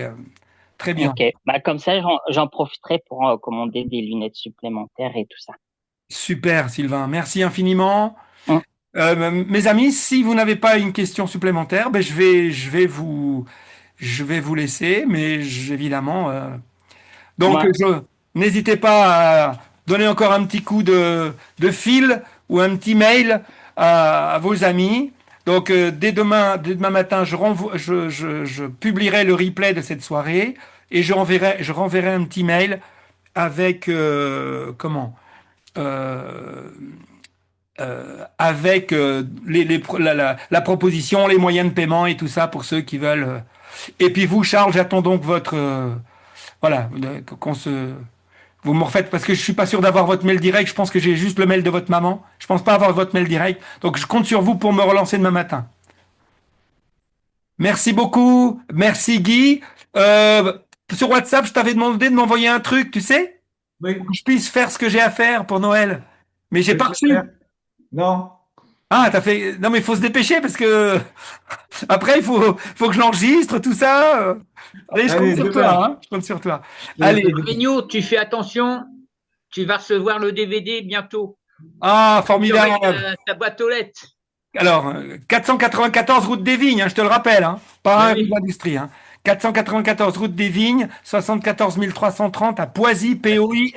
très bien. Ok. Bah, comme ça, j'en profiterai pour commander des lunettes supplémentaires et tout ça. Super, Sylvain. Merci infiniment. Hum. Mes amis, si vous n'avez pas une question supplémentaire, ben je vais vous laisser, mais évidemment, donc, Moi, n'hésitez pas à donner encore un petit coup de fil ou un petit mail à vos amis. Donc, dès demain matin, je publierai le replay de cette soirée et je renverrai un petit mail avec euh, avec la proposition, les moyens de paiement et tout ça pour ceux qui veulent. Et puis vous, Charles, j'attends donc votre voilà, qu'on se vous me refaites parce que je suis pas sûr d'avoir votre mail direct. Je pense que j'ai juste le mail de votre maman. Je pense pas avoir votre mail direct. Donc je compte sur vous pour me relancer demain matin. Merci beaucoup. Merci Guy. Euh, Sur WhatsApp, je t'avais demandé de m'envoyer un truc, tu sais, Oui, pour que je puisse faire ce que j'ai à faire pour Noël. Mais j'ai oui, pas je vais faire. reçu. Non. Ah, t'as fait. Non, mais il faut se dépêcher parce que après, faut que je l'enregistre, tout ça. Allez, je compte Allez, sur demain. toi, hein. Je compte sur toi. Allez, Allez. Vigno, tu fais attention, tu vas recevoir le DVD bientôt Ah, avec formidable. ta boîte aux lettres. Alors, 494 route des Vignes, hein, je te le rappelle, hein, pas Ben un rue de oui. l'Industrie. Hein. 494 route des Vignes, 74 330 à Poisy, Poisy.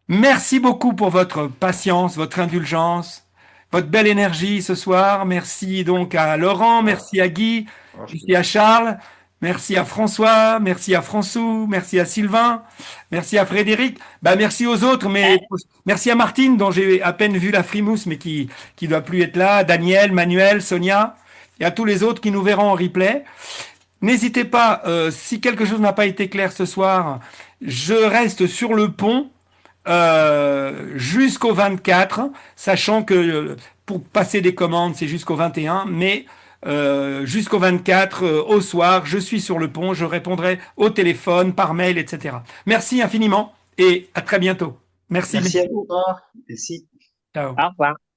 Merci beaucoup pour votre patience, votre indulgence, votre belle énergie ce soir. Merci donc à Laurent, merci à Guy, merci à Charles, merci à François, merci à François, merci à Sylvain, merci à Frédéric. Bah, merci aux autres, mais merci à Martine, dont j'ai à peine vu la frimousse, mais qui doit plus être là, Daniel, Manuel, Sonia, et à tous les autres qui nous verront en replay. N'hésitez pas, si quelque chose n'a pas été clair ce soir, je reste sur le pont jusqu'au 24, sachant que pour passer des commandes, c'est jusqu'au 21, mais jusqu'au 24, au soir, je suis sur le pont, je répondrai au téléphone, par mail, etc. Merci infiniment et à très bientôt. Merci. Merci à vous. Merci. Ciao. au revoir.